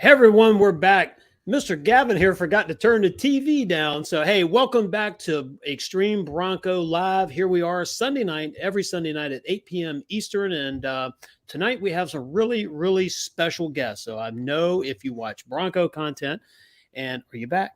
Hey everyone, we're back. Mr. Gavin here forgot to turn the TV down. So, hey, welcome back to Extreme Bronco Live. Here we are Sunday night, every Sunday night at 8 p.m. Eastern. And tonight we have some really, really special guests. So I know if you watch Bronco content, and are you back?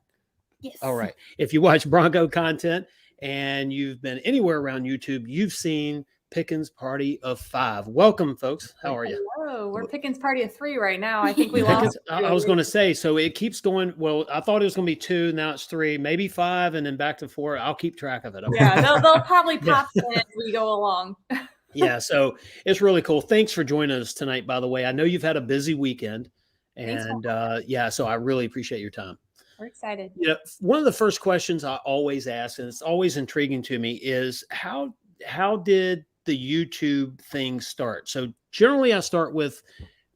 Yes. All right. If you watch Bronco content and you've been anywhere around YouTube, you've seen Pickens Party of 5. Welcome, folks. How are you? Hello. We're Pickens Party of 3 right now. I think we lost. I was going to say, so it keeps going. Well, I thought it was going to be 2. Now it's 3, maybe 5, and then back to 4. I'll keep track of it. Okay. Yeah, they'll probably pop in as we go along. Yeah, so it's really cool. Thanks for joining us tonight, by the way. I know you've had a busy weekend, and so I really appreciate your time. We're excited. You know, one of the first questions I always ask, and it's always intriguing to me, is how did the YouTube thing start? So generally I start with,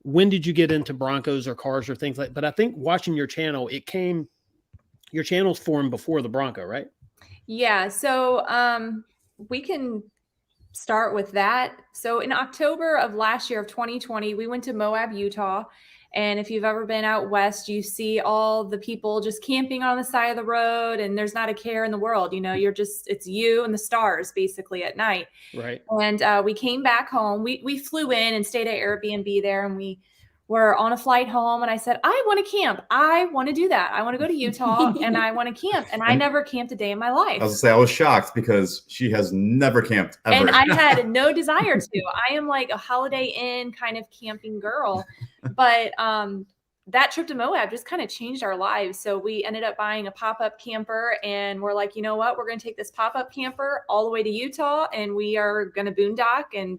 when did you get into Broncos or cars or things like, but I think watching your channel, your channel's formed before the Bronco, right? Yeah. So we can start with that. So in October of last year of 2020, we went to Moab, Utah. And if you've ever been out west, you see all the people just camping on the side of the road, and there's not a care in the world. You know, it's you and the stars basically at night. Right. And we came back home. We flew in and stayed at Airbnb there, and we were on a flight home. And I said, I want to camp. I want to do that. I want to go to Utah and I want to camp. And I never camped a day in my life. I was gonna say, I was shocked because she has never camped ever. And I had no desire to. I am like a Holiday Inn kind of camping girl. But that trip to Moab just kind of changed our lives. So we ended up buying a pop-up camper, and we're like, you know what? We're going to take this pop-up camper all the way to Utah, and we are going to boondock and,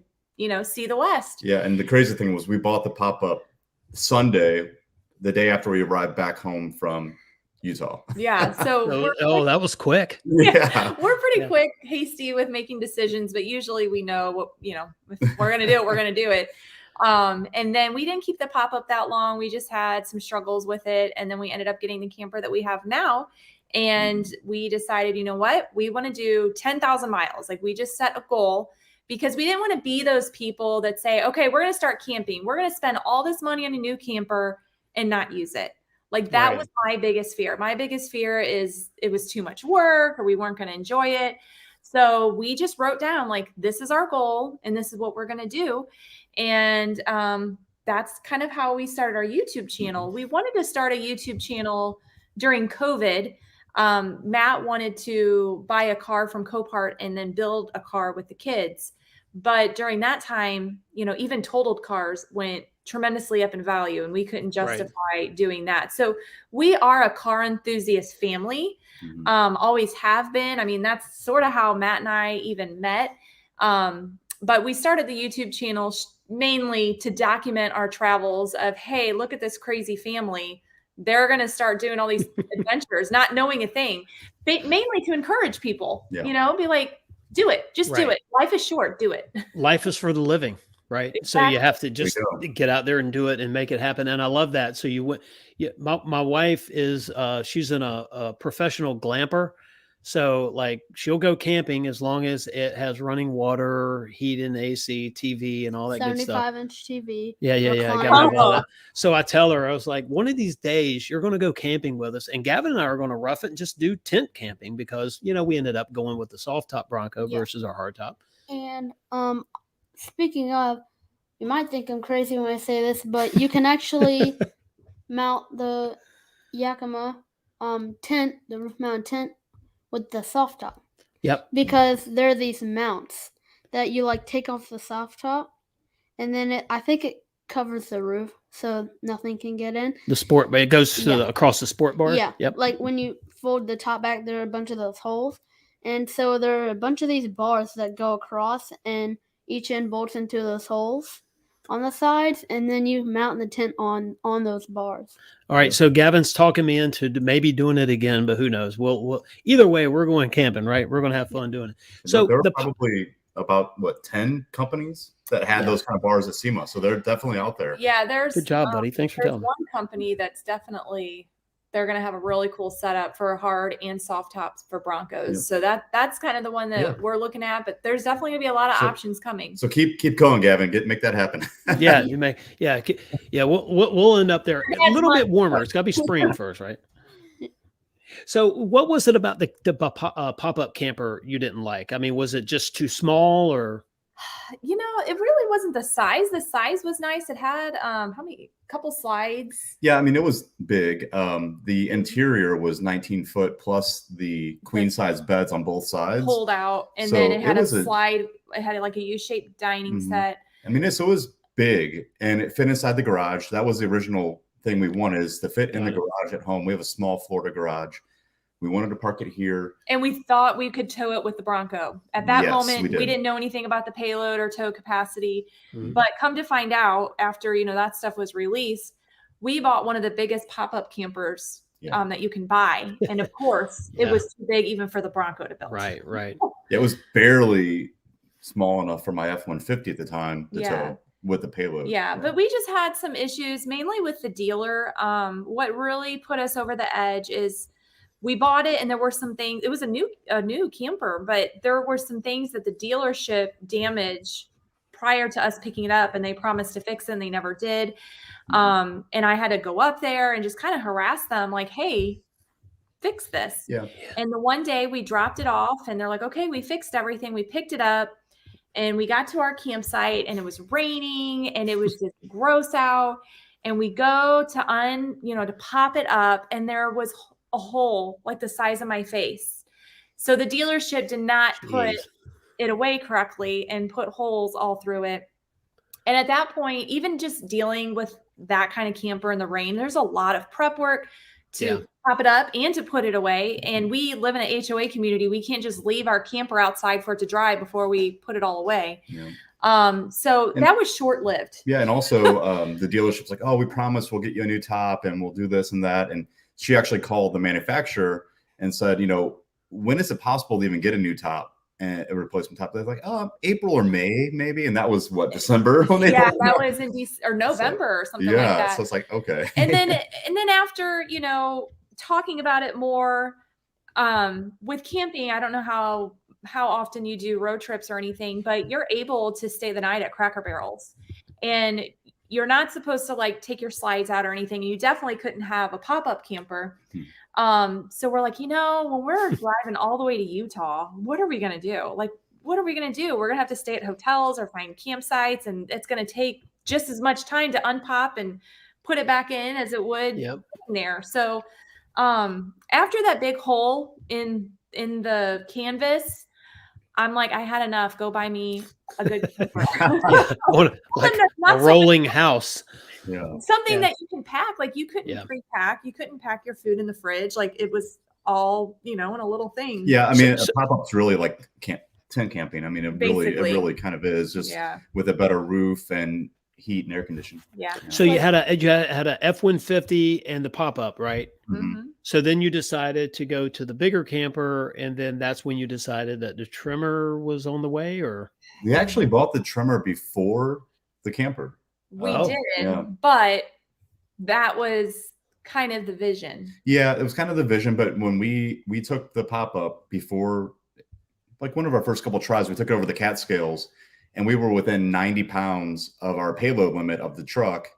see the West. Yeah. And the crazy thing was, we bought the pop-up Sunday, the day after we arrived back home from Utah. Yeah. So that was quick. Yeah. We're pretty quick, hasty with making decisions, but usually we know what, if we're going to do it, we're going to do it. And then we didn't keep the pop-up that long. We just had some struggles with it. And then we ended up getting the camper that we have now. And we decided, you know what, we want to do 10,000 miles. Like, we just set a goal, because we didn't want to be those people that say, okay, we're going to start camping. We're going to spend all this money on a new camper and not use it. Like, that was my biggest fear. My biggest fear is it was too much work, or we weren't going to enjoy it. So we just wrote down, like, this is our goal and this is what we're going to do. And that's kind of how we started our YouTube channel. We wanted to start a YouTube channel during COVID. Matt wanted to buy a car from Copart and then build a car with the kids. But during that time, even totaled cars went tremendously up in value, and we couldn't justify doing that. So we are a car enthusiast family, always have been. I mean, that's sort of how Matt and I even met. But we started the YouTube channel mainly to document our travels of, hey, look at this crazy family. They're going to start doing all these adventures, not knowing a thing, mainly to encourage people, be like, do it, just do it. Life is short. Do it. Life is for the living. Right. Exactly. So you have to just get out there and do it and make it happen. And I love that. So my wife is, she's in a professional glamper. So like, she'll go camping as long as it has running water, heat and AC, TV and all that good stuff. 75-inch TV. Yeah. I gotta have all that. So I tell her, I was like, one of these days you're going to go camping with us, and Gavin and I are going to rough it and just do tent camping, because, we ended up going with the soft top Bronco versus our hard top. And, speaking of, you might think I'm crazy when I say this, but you can actually mount the Yakima tent, the roof mounted tent, with the soft top. Yep. Because there are these mounts that you take off the soft top, and then I think it covers the roof so nothing can get in. The sport, but it goes across the sport bar. Yeah. Yep. Like when you fold the top back, there are a bunch of those holes. And so there are a bunch of these bars that go across, and each end bolts into those holes on the sides, and then you mount the tent on those bars. All right, so Gavin's talking me into maybe doing it again, but who knows? We'll either way, we're going camping, right? We're going to have fun doing it. So there are probably about 10 companies that had those kind of bars at SEMA, so they're definitely out there. Yeah, there's good job, buddy. Thanks for telling me. One company that's definitely they're going to have a really cool setup for hard and soft tops for Broncos. Yep. So that's kind of the one that we're looking at, but there's definitely gonna be a lot of options coming. So keep going, Gavin. Make that happen. We'll end up there a little bit warmer. It's got to be spring first, right? So what was it about the pop-up camper you didn't like? I mean, was it just too small, or? You know, it really wasn't the size. The size was nice. It had couple slides. Yeah, I mean, it was big. The interior was 19 foot plus the queen size beds on both sides. Pulled out. And then it had a slide. It had like a U-shaped dining set. I mean, it was big and it fit inside the garage. That was the original thing we wanted, is to fit in the garage at home. We have a small Florida garage. We wanted to park it here. And we thought we could tow it with the Bronco. At that moment, we didn't know anything about the payload or tow capacity. But come to find out, after, you know, that stuff was released, we bought one of the biggest pop-up campers that you can buy. And of course, it was too big even for the Bronco to build. Right. It was barely small enough for my F-150 at the time to tow with the payload. Yeah, but we just had some issues, mainly with the dealer. What really put us over the edge is we bought it and there were some things, it was a new camper, but there were some things that the dealership damaged prior to us picking it up, and they promised to fix it and they never did. And I had to go up there and just kind of harass them like, hey, fix this. Yeah. And the one day we dropped it off and they're like, okay, we fixed everything. We picked it up and we got to our campsite and it was raining and it was just gross out. And we go to to pop it up, and there was a hole like the size of my face. So the dealership did not put it away correctly and put holes all through it. And at that point, even just dealing with that kind of camper in the rain, there's a lot of prep work to pop it up and to put it away. And we live in an HOA community. We can't just leave our camper outside for it to dry before we put it all away. So that was short-lived. Yeah. And also the dealership's like, oh, we promise we'll get you a new top and we'll do this and that. And she actually called the manufacturer and said, you know, when is it possible to even get a new top and a replacement top? They're like, oh, April or May, maybe. And that was what, December? When that was in or November or something like that. So it's like, okay. And then after, talking about it more with camping, I don't know how often you do road trips or anything, but you're able to stay the night at Cracker Barrels. And you're not supposed to like take your slides out or anything. You definitely couldn't have a pop-up camper. So we're like, when we're driving all the way to Utah, what are we going to do? Like, what are we going to do? We're going to have to stay at hotels or find campsites, and it's going to take just as much time to unpop and put it back in as it would in there. So after that big hole in the canvas, I'm like, I had enough. Go buy me a good camper. Like a rolling house. Something that you can pack. Like you couldn't pre-pack. You couldn't pack your food in the fridge. Like it was all, in a little thing. Yeah. I mean, a pop-up's really like tent camping. I mean, it really kind of is, just with a better roof and heat and air conditioning. Yeah. So you had a F-150 and the pop-up, right? So then you decided to go to the bigger camper, and then that's when you decided that the trimmer was on the way, or? We actually bought the trimmer before the camper. We did, but that was kind of the vision. Yeah, it was kind of the vision, but when we took the pop-up before, like one of our first couple of tries, we took it over the Catskills, and we were within 90 pounds of our payload limit of the truck.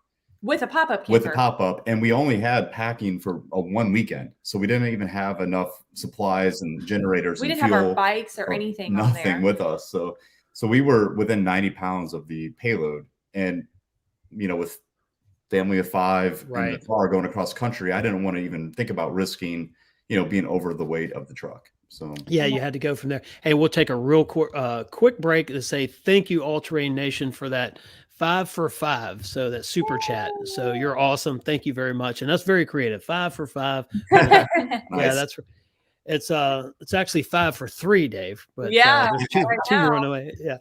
With a pop-up camper. With a pop-up, and we only had packing for one weekend. So we didn't even have enough supplies and generators. We and didn't fuel have our bikes or anything nothing on there. With us. So we were within 90 pounds of the payload. And, with family of 5 in the car going across country, I didn't want to even think about risking, being over the weight of the truck. So you had to go from there. Hey, we'll take a real quick break to say thank you, All Terrain Nation, for that 5 for 5. So that super chat. So you're awesome. Thank you very much. And that's very creative. 5 for 5. Nice. Yeah, it's actually 5 for 3, Dave. But there's two more on the way. Yeah.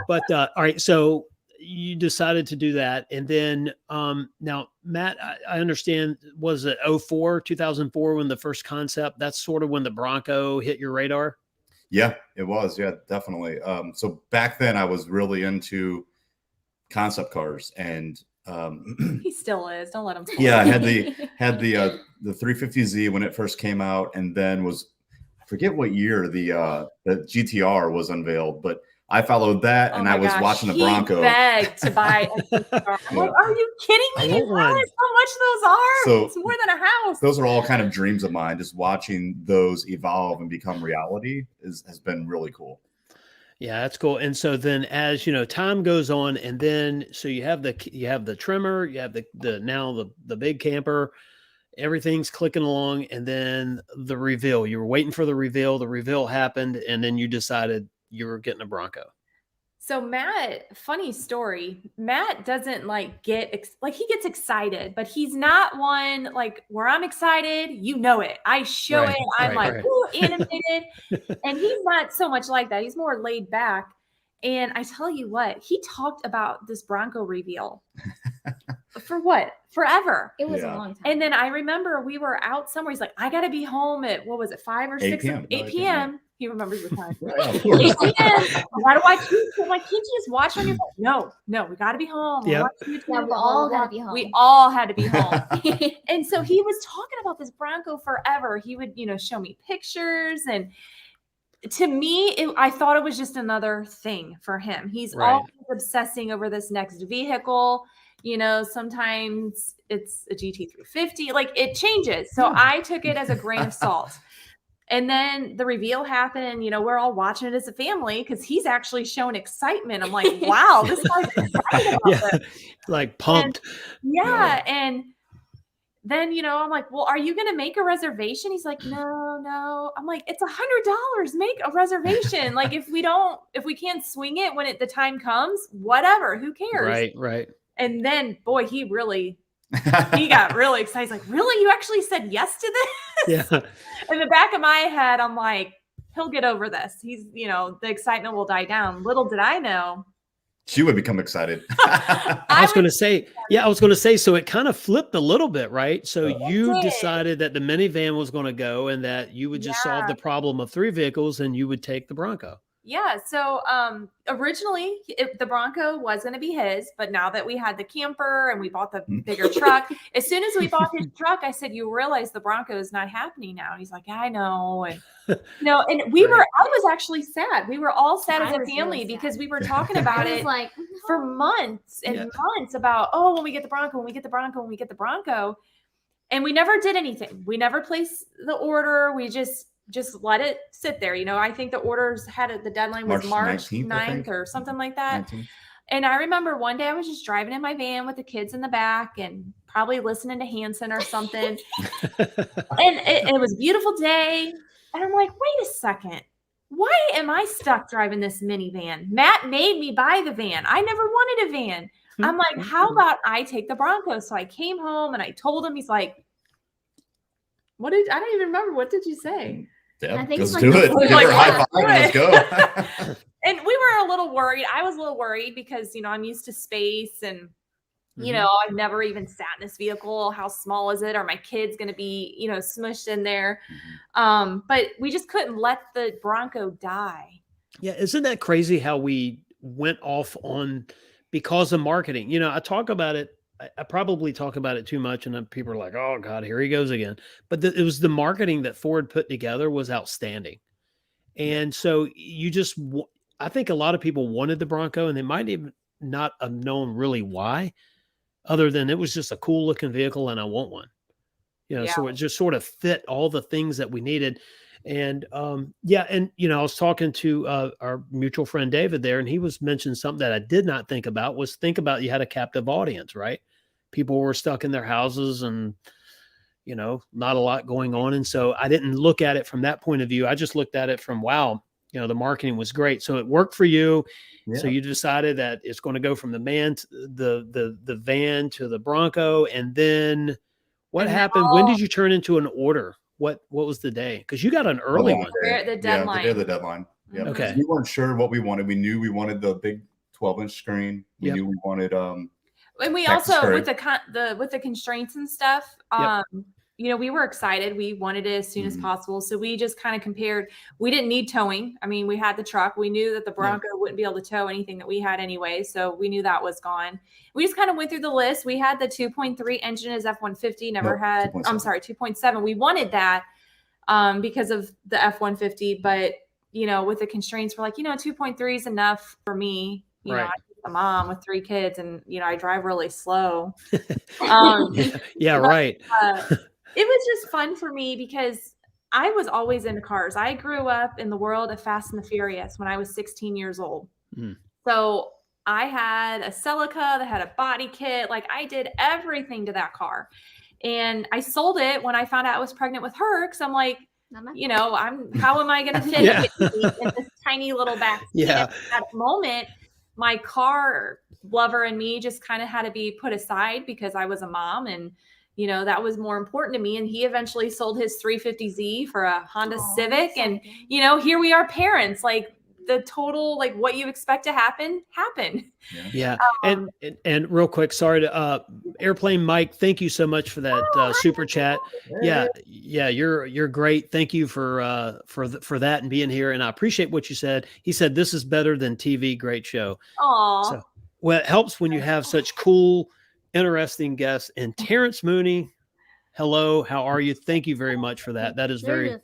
But all right. So you decided to do that. And then now, Matt, I understand, was it 2004 when the first concept, that's sort of when the Bronco hit your radar? Yeah, it was. Yeah, definitely. So back then I was really into concept cars, and He still is. Don't let him. yeah, had the 350Z when it first came out, and then I forget what year the GTR was unveiled, but I followed that, and I was watching the Bronco. He begged to buy a GTR. I'm like, are you kidding me? You realize how much those are? So it's more than a house. Those are all kind of dreams of mine. Just watching those evolve and become reality has been really cool. Yeah, that's cool. And so then, as you know, time goes on, and then so you have the trimmer, you have the big camper, everything's clicking along, and then the reveal. You were waiting for the reveal. The reveal happened, and then you decided you were getting a Bronco. So Matt, funny story. Matt doesn't he gets excited, but he's not one like where I'm excited. You know it. I show it. I'm ooh, animated. And he's not so much like that. He's more laid back. And I tell you what, he talked about this Bronco reveal for what? Forever. It was a long time. And then I remember we were out somewhere. He's like, I got to be home at, what was it, 5 or 6? 8 p.m. He remembers the time. 8 p.m. Why do I keep? I'm like, can't you just watch on your phone? No, we got to be home. Yeah. We all got to be home. We all had to be home. And so he was talking about this Bronco forever. He would, show me pictures, and to me, I thought it was just another thing for him. He's always obsessing over this next vehicle. Sometimes it's a GT350, like it changes. So I took it as a grain of salt. And then the reveal happened, and, we're all watching it as a family because he's actually showing excitement. I'm like, wow, this guy's excited about this. Like pumped. And then, I'm like, well, are you going to make a reservation? He's like, no. I'm like, it's $100. Make a reservation. Like, if we can't swing it when the time comes, whatever, who cares? Right. And then, boy, he got really excited. He's like, really? You actually said yes to this? Yeah. In the back of my head, I'm like, he'll get over this. He's, the excitement will die down. Little did I know. She would become excited. I was going to say, so it kind of flipped a little bit, right? So you decided that the minivan was going to go, and that you would just solve the problem of 3 vehicles, and you would take the Bronco. Yeah. So originally the Bronco was going to be his, but now that we had the camper and we bought the bigger truck, as soon as we bought his truck, I said, you realize the Bronco is not happening now. And he's like, yeah, I know. And and I was actually sad. We were all sad as a family because we were talking about it for months and months about, when we get the Bronco, and we never did anything. We never placed the order. We just let it sit there. I think the orders the deadline was March 9th or something like that. 19th. And I remember one day I was just driving in my van with the kids in the back and probably listening to Hanson or something. And it was a beautiful day. And I'm like, wait a second. Why am I stuck driving this minivan? Matt made me buy the van. I never wanted a van. I'm like, how about I take the Bronco? So I came home and I told him. He's like, I don't even remember. What did you say? Yeah, let's do it. Give her a high five and let's go. And we were a little worried. I was a little worried because, I'm used to space and, I've never even sat in this vehicle. How small is it? Are my kids going to be, smushed in there? But we just couldn't let the Bronco die. Yeah. Isn't that crazy how we went off on because of marketing? I talk about it. I probably talk about it too much, and then people are like, oh God, here he goes again. But it was the marketing that Ford put together was outstanding. And so I think a lot of people wanted the Bronco, and they might even not have known really why, other than it was just a cool looking vehicle and I want one. So it just sort of fit all the things that we needed. And I was talking to our mutual friend David there, and he was mentioning something that I did not think about you had a captive audience, right? People were stuck in their houses and, not a lot going on. And so I didn't look at it from that point of view. I just looked at it from, wow, the marketing was great. So it worked for you. Yeah. So you decided that it's going to go from the van to the Bronco. And then what happened? When did you turn into an order? What was the day? Because you got an early one. The deadline. The day of the deadline. Yep. Okay. We weren't sure what we wanted. We knew we wanted the big 12-inch screen. We knew we wanted and we also with the constraints and stuff. we were excited. We wanted it as soon as possible. So we just kind of compared. We didn't need towing. I mean, we had the truck. We knew that the Bronco wouldn't be able to tow anything that we had anyway. So we knew that was gone. We just kind of went through the list. We had the 2.3 engine as F-150, never had, 2.7. I'm sorry, 2.7. We wanted that because of the F-150. But, with the constraints, we're like, 2.3 is enough for me. I'm a mom with 3 kids and, I drive really slow. Right. It was just fun for me because I was always into cars. I grew up in the world of Fast and the Furious when I was 16 years old. So I had a Celica that had a body kit. Like I did everything to that car. And I sold it when I found out I was pregnant with her. Cause I'm like, how am I going to fit in this tiny little back seat? At that moment, my car lover and me just kind of had to be put aside because I was a mom and that was more important to me. And he eventually sold his 350Z for a Honda Civic. And, here we are parents, like the total, like what you expect to happen, happened. Yeah. And real quick, sorry to, Airplane Mike, thank you so much for that super chat. Yeah. You're great. Thank you for that and being here. And I appreciate what you said. He said, this is better than TV. Great show. So, well, it helps when you have such cool, interesting guests. And Terrence Mooney, hello, how are you? Thank you very much for that. That is that's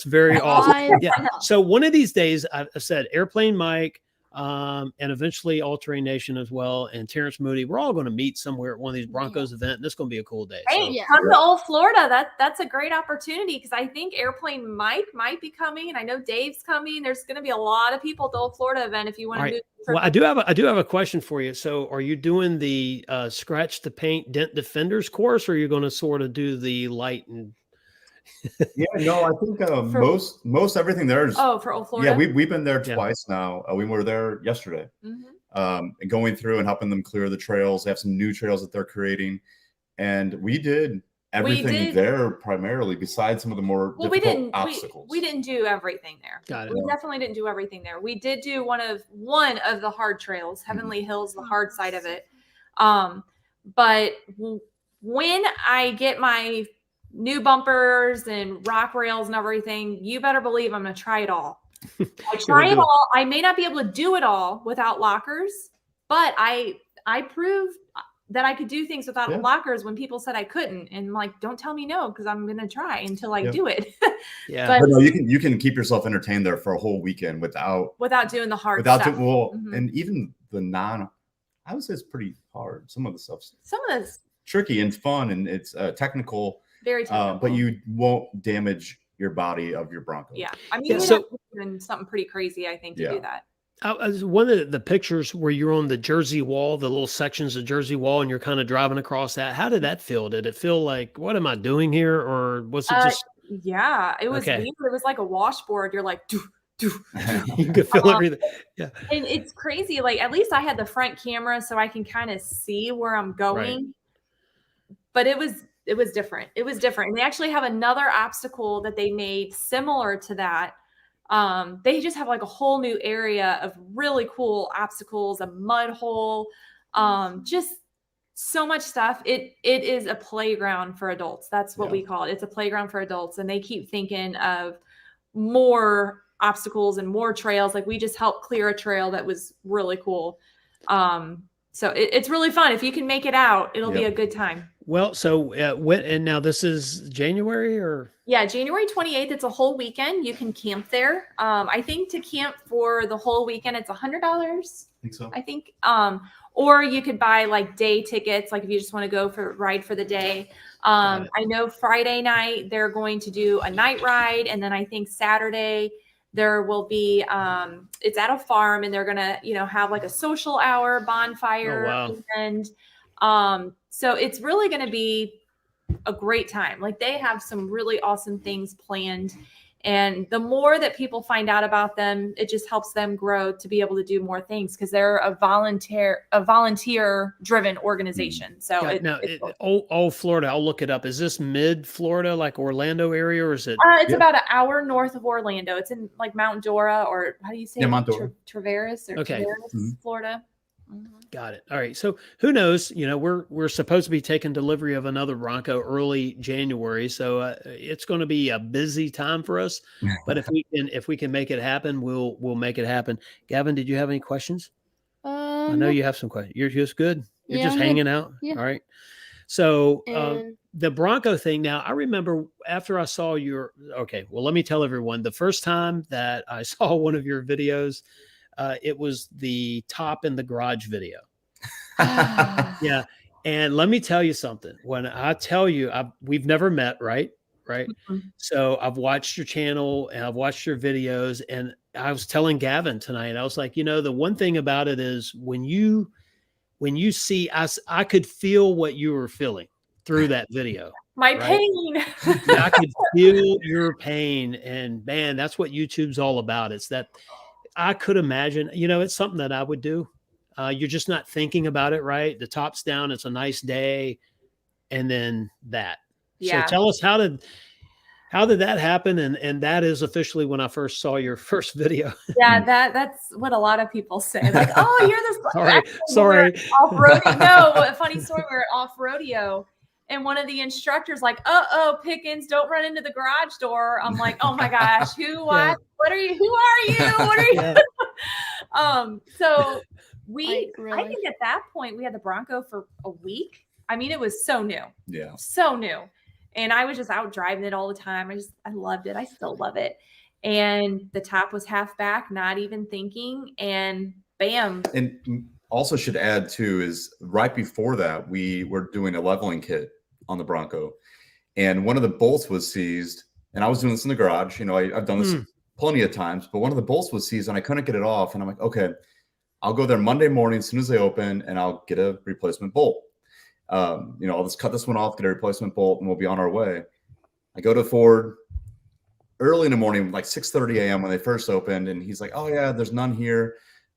very awesome. Yeah. So one of these days, I've said Airplane Mike, and eventually All Terrain Nation as well, and Terrence Mooney. We're all going to meet somewhere at one of these Broncos event, and this is going to be a cool day. Hey, come to Old Florida. That's a great opportunity because I think Airplane Mike might be coming, and I know Dave's coming. There's going to be a lot of people at the Old Florida event if you want to move. Well, I do have a question for you. So, are you doing the scratch the paint dent defenders course, or are you going to sort of do the light and? I think most everything there is. Oh, for Old Florida. Yeah, we've been there twice now. We were there yesterday, and going through and helping them clear the trails. They have some new trails that they're creating, and we did everything there primarily. Besides some of the more difficult obstacles, we didn't do everything there. Got it. We definitely didn't do everything there. We did do one of the hard trails, Heavenly Hills, the hard side of it. But when I get my new bumpers and rock rails and everything, you better believe I'm going to try it all. I try it all. I may not be able to do it all without lockers, but I proved that I could do things without lockers when people said I couldn't. And like, don't tell me no, because I'm going to try until I do it. But no, you can keep yourself entertained there for a whole weekend without doing the hard stuff. And even the I would say it's pretty hard. Some of the stuff's tricky and fun, and it's technical. Very technical. But you won't damage your body of your Bronco. Yeah. I mean, something pretty crazy, I think, to do that. One of the pictures where you're on the Jersey wall, the little sections of Jersey wall, and you're kind of driving across that. How did that feel? Did it feel like, what am I doing here? Or was it just? Yeah, it was weird. It was like a washboard. You're like, you can feel everything. Yeah. And it's crazy. Like, at least I had the front camera so I can kind of see where I'm going. Right. But it was different. It was different. And they actually have another obstacle that they made similar to that. They just have like a whole new area of really cool obstacles, a mud hole, just so much stuff. It is a playground for adults. That's what we call it. It's a playground for adults. And they keep thinking of more obstacles and more trails. Like we just helped clear a trail that was really cool. So it's really fun. If you can make it out, it'll be a good time. Well, so and now this is January or? Yeah, January 28th. It's a whole weekend. You can camp there. I think to camp for the whole weekend, it's $100. I think so. I think. Or you could buy like day tickets, like if you just want to go for a ride for the day. I know Friday night they're going to do a night ride, and then I think Saturday there will be it's at a farm, and they're gonna have like a social hour bonfire. Oh, wow. And so it's really going to be a great time. Like they have some really awesome things planned, and the more that people find out about them, it just helps them grow to be able to do more things because they're a volunteer driven organization. So Old Florida, I'll look it up. Is this mid Florida, like Orlando area, or is it? It's about an hour north of Orlando. It's in like Mount Dora, or how do you say Mount Dora. Traverse or Traverse, Florida. Got it. All right. So who knows? You know, we're supposed to be taking delivery of another Bronco early January, so it's going to be a busy time for us. But if we can make it happen, we'll make it happen. Gavin, did you have any questions? I know you have some questions. You're just good. You're Yeah, just I'm good. hanging out. Yeah. All right. So And the Bronco thing. Now, I remember after I saw your. Okay. Well, let me tell everyone the first time that I saw one of your videos. It was the top in the garage video. Yeah. And let me tell you something. When I tell you, we've never met, right? Right. So I've watched your channel and I've watched your videos. And I was telling Gavin tonight, I was like, you know, the one thing about it is when you see us, I could feel what you were feeling through that video. My right? pain. I could feel your pain. And man, that's what YouTube's all about. It's that I could imagine, you know, it's something that I would do. You're just not thinking about it, right? The top's down. It's a nice day. And then that. Yeah. So tell us how did that happen? And that is officially when I first saw your first video. Yeah, that's what a lot of people say. Like, oh, you're this. Sorry. Off rodeo. No, a funny story. We were off rodeo. And one of the instructors like, Pickens, don't run into the garage door. I'm like, oh my gosh, who, what, Yeah. what are you? Who are you? What are you? Yeah. So Like, really? I think at that point we had the Bronco for a week. I mean, it was so new. Yeah. So new. And I was just out driving it all the time. I loved it. I still love it. And the top was half back, not even thinking, and bam. And also should add too is right before that, we were doing a leveling kit on the Bronco, and one of the bolts was seized. And I was doing this in the garage. You know, I've done this plenty of times, but one of the bolts was seized and I couldn't get it off. And I'm like, okay, I'll go there Monday morning as soon as they open and I'll get a replacement bolt. You know, I'll just cut this one off, get a replacement bolt, and we'll be on our way. I go to Ford early in the morning, like 6:30 a.m. when they first opened, and he's like, oh yeah, there's none here.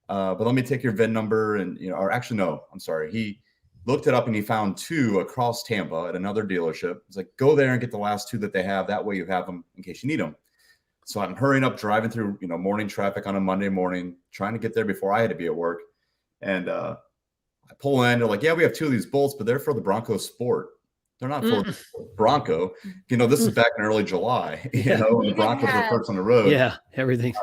But let me take your VIN number. And, you know, or actually, no, I'm sorry. He looked it up and he found two across Tampa at another dealership. He's like, go there and get the last two that they have. That way you have them in case you need them. So I'm hurrying up, driving through, you know, morning traffic on a Monday morning, trying to get there before I had to be at work. And I pull in, they're like, yeah, we have two of these bolts, but they're for the Bronco Sport. They're not for the Bronco. You know, this is back in early July, you know, and the Broncos were first on the road. Yeah, everything.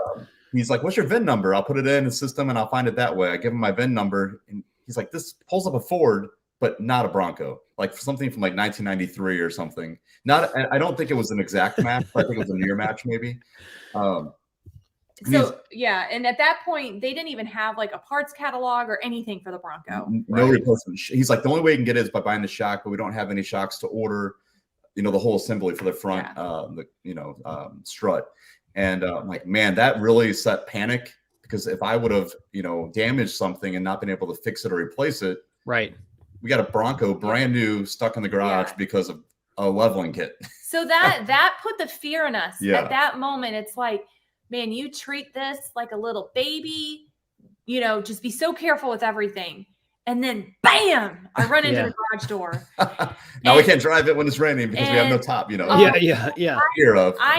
He's like, what's your VIN number? I'll put it in the system and I'll find it that way. I give him my VIN number and he's like, this pulls up a Ford, but not a Bronco, like something from like 1993 or something. I don't think it was an exact match, but I think it was a near match maybe. So yeah, and at that point, they didn't even have like a parts catalog or anything for the Bronco. No replacement. He's like, the only way you can get it is by buying the shock, but we don't have any shocks to order. You know, the whole assembly for the front, strut. And I'm like, man, that really set panic, because if I would have, you know, damaged something and not been able to fix it or replace it, right? We got a Bronco brand new stuck in the garage because of a leveling kit. So that put the fear in us at that moment. It's like, man, you treat this like a little baby, you know, just be so careful with everything. And then bam, I run into the garage door. Now we can't drive it when it's raining because we have no top, you know. I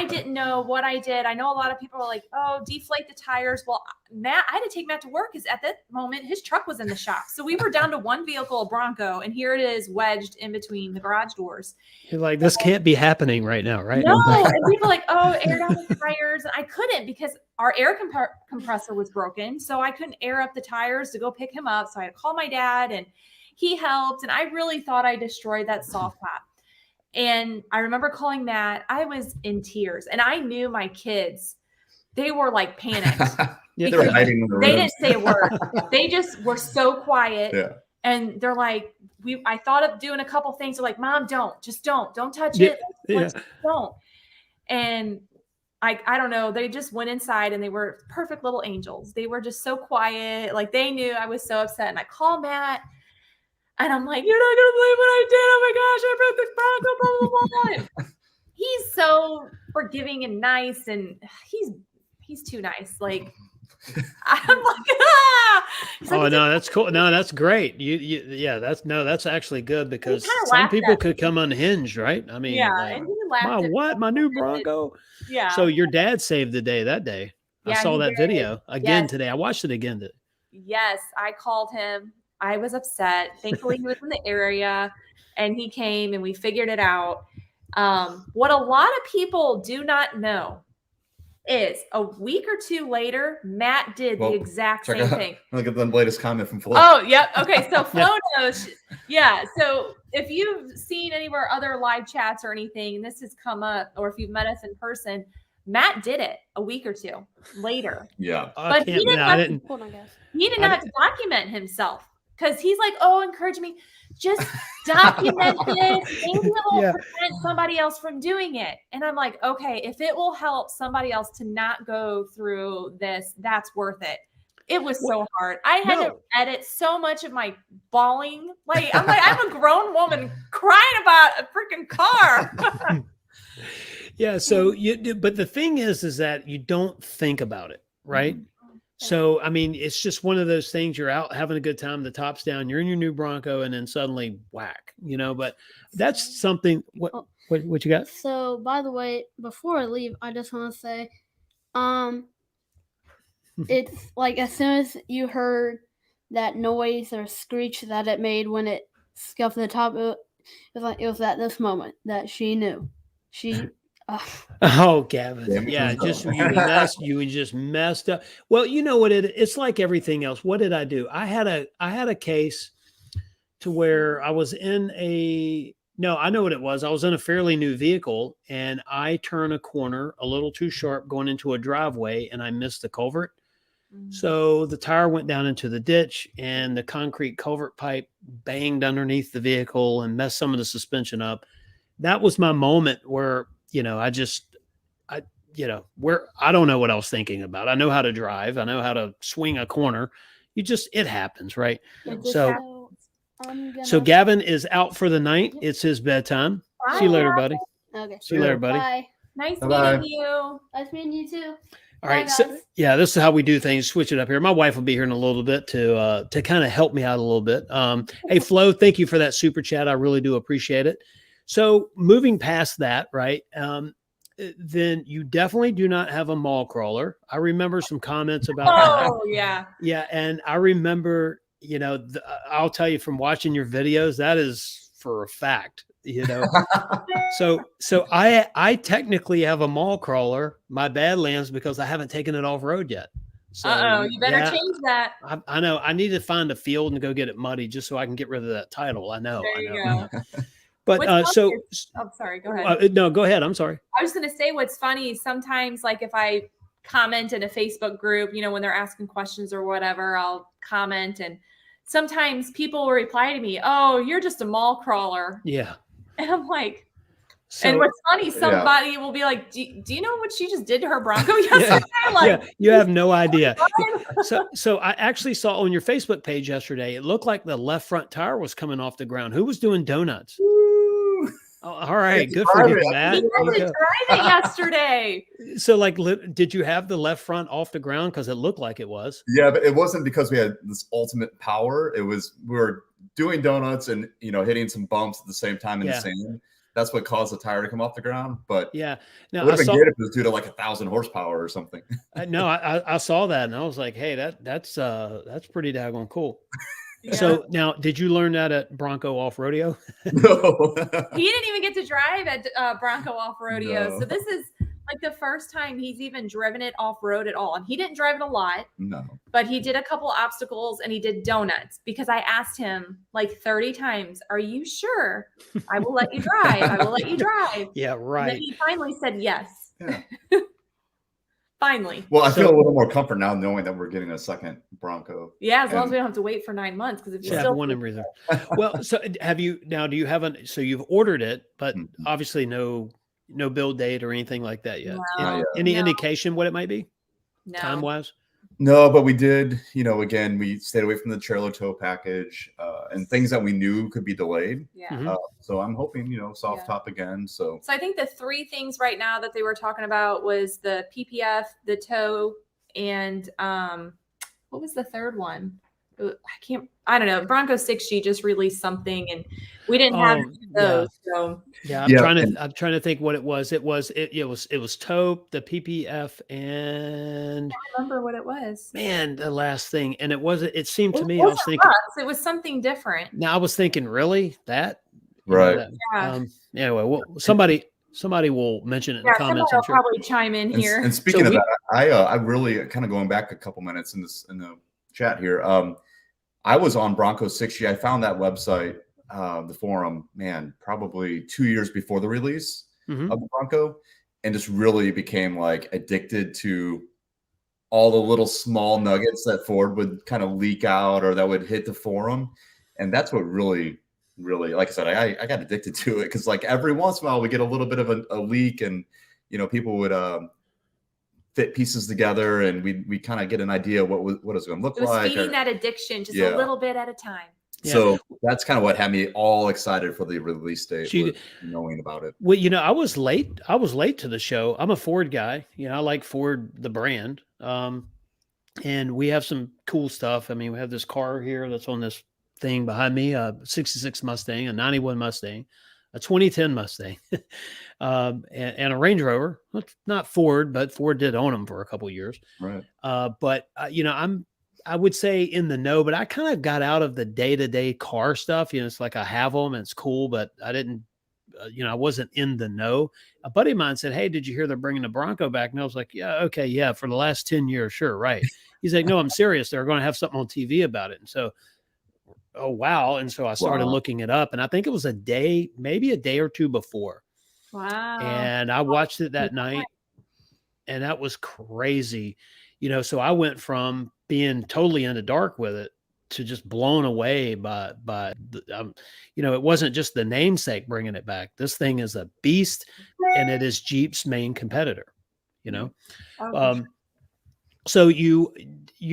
didn't know what I did. I know a lot of people are like, oh, deflate the tires. Well, Matt, I had to take Matt to work because at that moment his truck was in the shop. So we were down to one vehicle, a Bronco, and here it is wedged in between the garage doors. You're like, this can't be happening right now, right? No, and people are like, oh, air down the tires. And I couldn't because our air compressor was broken. So I couldn't air up the tires to go pick him up. So I had to call my dad and he helped. And I really thought I destroyed that soft top. And I remember calling Matt. I was in tears and I knew my kids, they were like panicked. They were hiding in the room. They didn't say a word. They just were so quiet. Yeah. And they're like, I thought of doing a couple things. They're like, Mom, don't touch it. Don't. And I don't know. They just went inside and they were perfect little angels. They were just so quiet. Like they knew I was so upset. And I called Matt and I'm like, you're not going to believe what I did. Oh my gosh, I broke this Bronco, blah, blah, blah. He's so forgiving and nice. And he's too nice. Like, I'm like, oh no, that's cool. No, that's great. That's actually good because some people could come unhinged, right? I mean, and he laughed my new Bronco. Yeah. So your dad saved the day that day. I saw that video again today. I watched it again. Yes, I called him. I was upset. Thankfully, he was in the area, and he came, and we figured it out. What a lot of people do not know is a week or two later, Matt did the exact same thing. Look at the latest comment from Flo. Oh, yep. Okay, so Flo knows. Yeah, so if you've seen any of our other live chats or anything, and this has come up, or if you've met us in person, Matt did it a week or two later. Yeah. But he didn't have to document himself because he's like, oh, encourage me. Just document this. Maybe it will prevent somebody else from doing it. And I'm like, okay, if it will help somebody else to not go through this, that's worth it. It was so hard. I had to edit so much of my bawling. I'm a grown woman crying about a freaking car. Yeah. So but the thing is that you don't think about it, right? Mm-hmm. So, I mean, it's just one of those things. You're out having a good time. The top's down. You're in your new Bronco, and then suddenly whack. But that's something. What you got? So, by the way, before I leave, I just want to say, it's like as soon as you heard that noise or screech that it made when it scuffed the top, it was at this moment that she knew. Oh, Gavin. Yeah, you just messed up. Well, you know what it's like everything else. What did I do? I had a case to where I was I know what it was. I was in a fairly new vehicle and I turned a corner a little too sharp going into a driveway and I missed the culvert. Mm-hmm. So the tire went down into the ditch and the concrete culvert pipe banged underneath the vehicle and messed some of the suspension up. That was my moment where I don't know what I was thinking about. I know how to drive. I know how to swing a corner. It happens, right? So Gavin is out for the night. It's his bedtime. Bye. See you later, buddy. Okay. See you later, buddy. Bye. Nice meeting you. Nice meeting you too. All right. So this is how we do things. Switch it up here. My wife will be here in a little bit to kind of help me out a little bit. Hey, Flo, thank you for that super chat. I really do appreciate it. So moving past that, right, then you definitely do not have a mall crawler. I remember some comments about that. Oh, yeah. Yeah, and I remember, I'll tell you from watching your videos, that is for a fact, So I technically have a mall crawler, my Badlands, because I haven't taken it off road yet. So, you better change that. I know. I need to find a field and go get it muddy just so I can get rid of that title. I know. There you go. But I'm sorry, go ahead. No, go ahead. I'm sorry. I was going to say what's funny sometimes, like if I comment in a Facebook group, when they're asking questions or whatever, I'll comment and sometimes people will reply to me, oh, you're just a mall crawler. Yeah. And I'm like, and what's funny, somebody will be like, do you know what she just did to her Bronco yesterday? You have no idea. So I actually saw on your Facebook page yesterday, it looked like the left front tire was coming off the ground. Who was doing donuts? Oh, all right. Good for you, Matt. He had to drive it yesterday. So did you have the left front off the ground? Because it looked like it was. Yeah, but it wasn't because we had this ultimate power. It was, we were doing donuts and, hitting some bumps at the same time in the sand. That's what caused the tire to come off the ground. But yeah, it would have been good if it was due to 1,000 horsepower or something. No, I saw that and I was like, hey, that's pretty daggone cool. Yeah. So now, did you learn that at Bronco Off Rodeo? No. He didn't even get to drive at Bronco Off Rodeo. No. So this is the first time he's even driven it off road at all. And he didn't drive it a lot. No. But he did a couple obstacles and he did donuts because I asked him 30 times, are you sure? I will let you drive. I will let you drive. Yeah, right. And then he finally said yes. Yeah. Finally. Well, I feel a little more comfort now knowing that we're getting a second Bronco. Yeah, as long as we don't have to wait for 9 months. Because if you still one in reserve. Well, so do you have so you've ordered it, but obviously no build date or anything like that yet. No, Any indication what it might be? No. Time wise? No, but we did, again, we stayed away from the trailer tow package and things that we knew could be delayed. Yeah. So I'm hoping, soft top again. So I think the three things right now that they were talking about was the PPF, the tow, and what was the third one? I don't know. Bronco 6G just released something, and we didn't have those. So yeah, Yeah, I'm trying to think what it was. It was taupe, the PPF, and I don't remember what it was. man, the last thing. And it seemed to me, I wasn't was thinking, Rust, it was something different. now I was thinking, really that? You know, right. Yeah. Anyway, well, somebody will mention it in the comments. Somebody will I'm sure. probably chime in here. And speaking So of that, I really kind of going back a couple minutes in the chat here. I was on Bronco 6G. I found that website, the forum, man, probably 2 years before the release Mhm. of the Bronco, and just really became like addicted to all the little small nuggets that Ford would kind of leak out or that would hit the forum. And that's what really, like I said, I got addicted to it because like every once in a while we get a little bit of a leak, and people would fit pieces together, and we kind of get an idea what it's going to look It was like. feeding that addiction just a little bit at a time. Yeah. So that's kind of what had me all excited for the release date, You- was knowing about it. Well, I was late. I was late to the show. I'm a Ford guy. I like Ford, the brand. And we have some cool stuff. I mean, we have this car here that's on this thing behind me, a 66 Mustang, a 91 Mustang, a 2010 Mustang, and a Range Rover. Not Ford, but Ford did own them for a couple of years. Right. But I would say in the know, but I kind of got out of the day-to-day car stuff. It's like I have them and it's cool, but I didn't, I wasn't in the know. A buddy of mine said, "Hey, did you hear they're bringing the Bronco back?" And I was like, "Yeah, okay. Yeah. For the last 10 years. Sure. Right." He's like, "No, I'm serious. They're going to have something on TV about it." And so, oh, wow. And so I started looking it up, and I think it was maybe a day or two before. Wow. And I watched it that night, and that was crazy. So I went from being totally in the dark with it to just blown away by it wasn't just the namesake bringing it back. This thing is a beast, and it is Jeep's main competitor, So you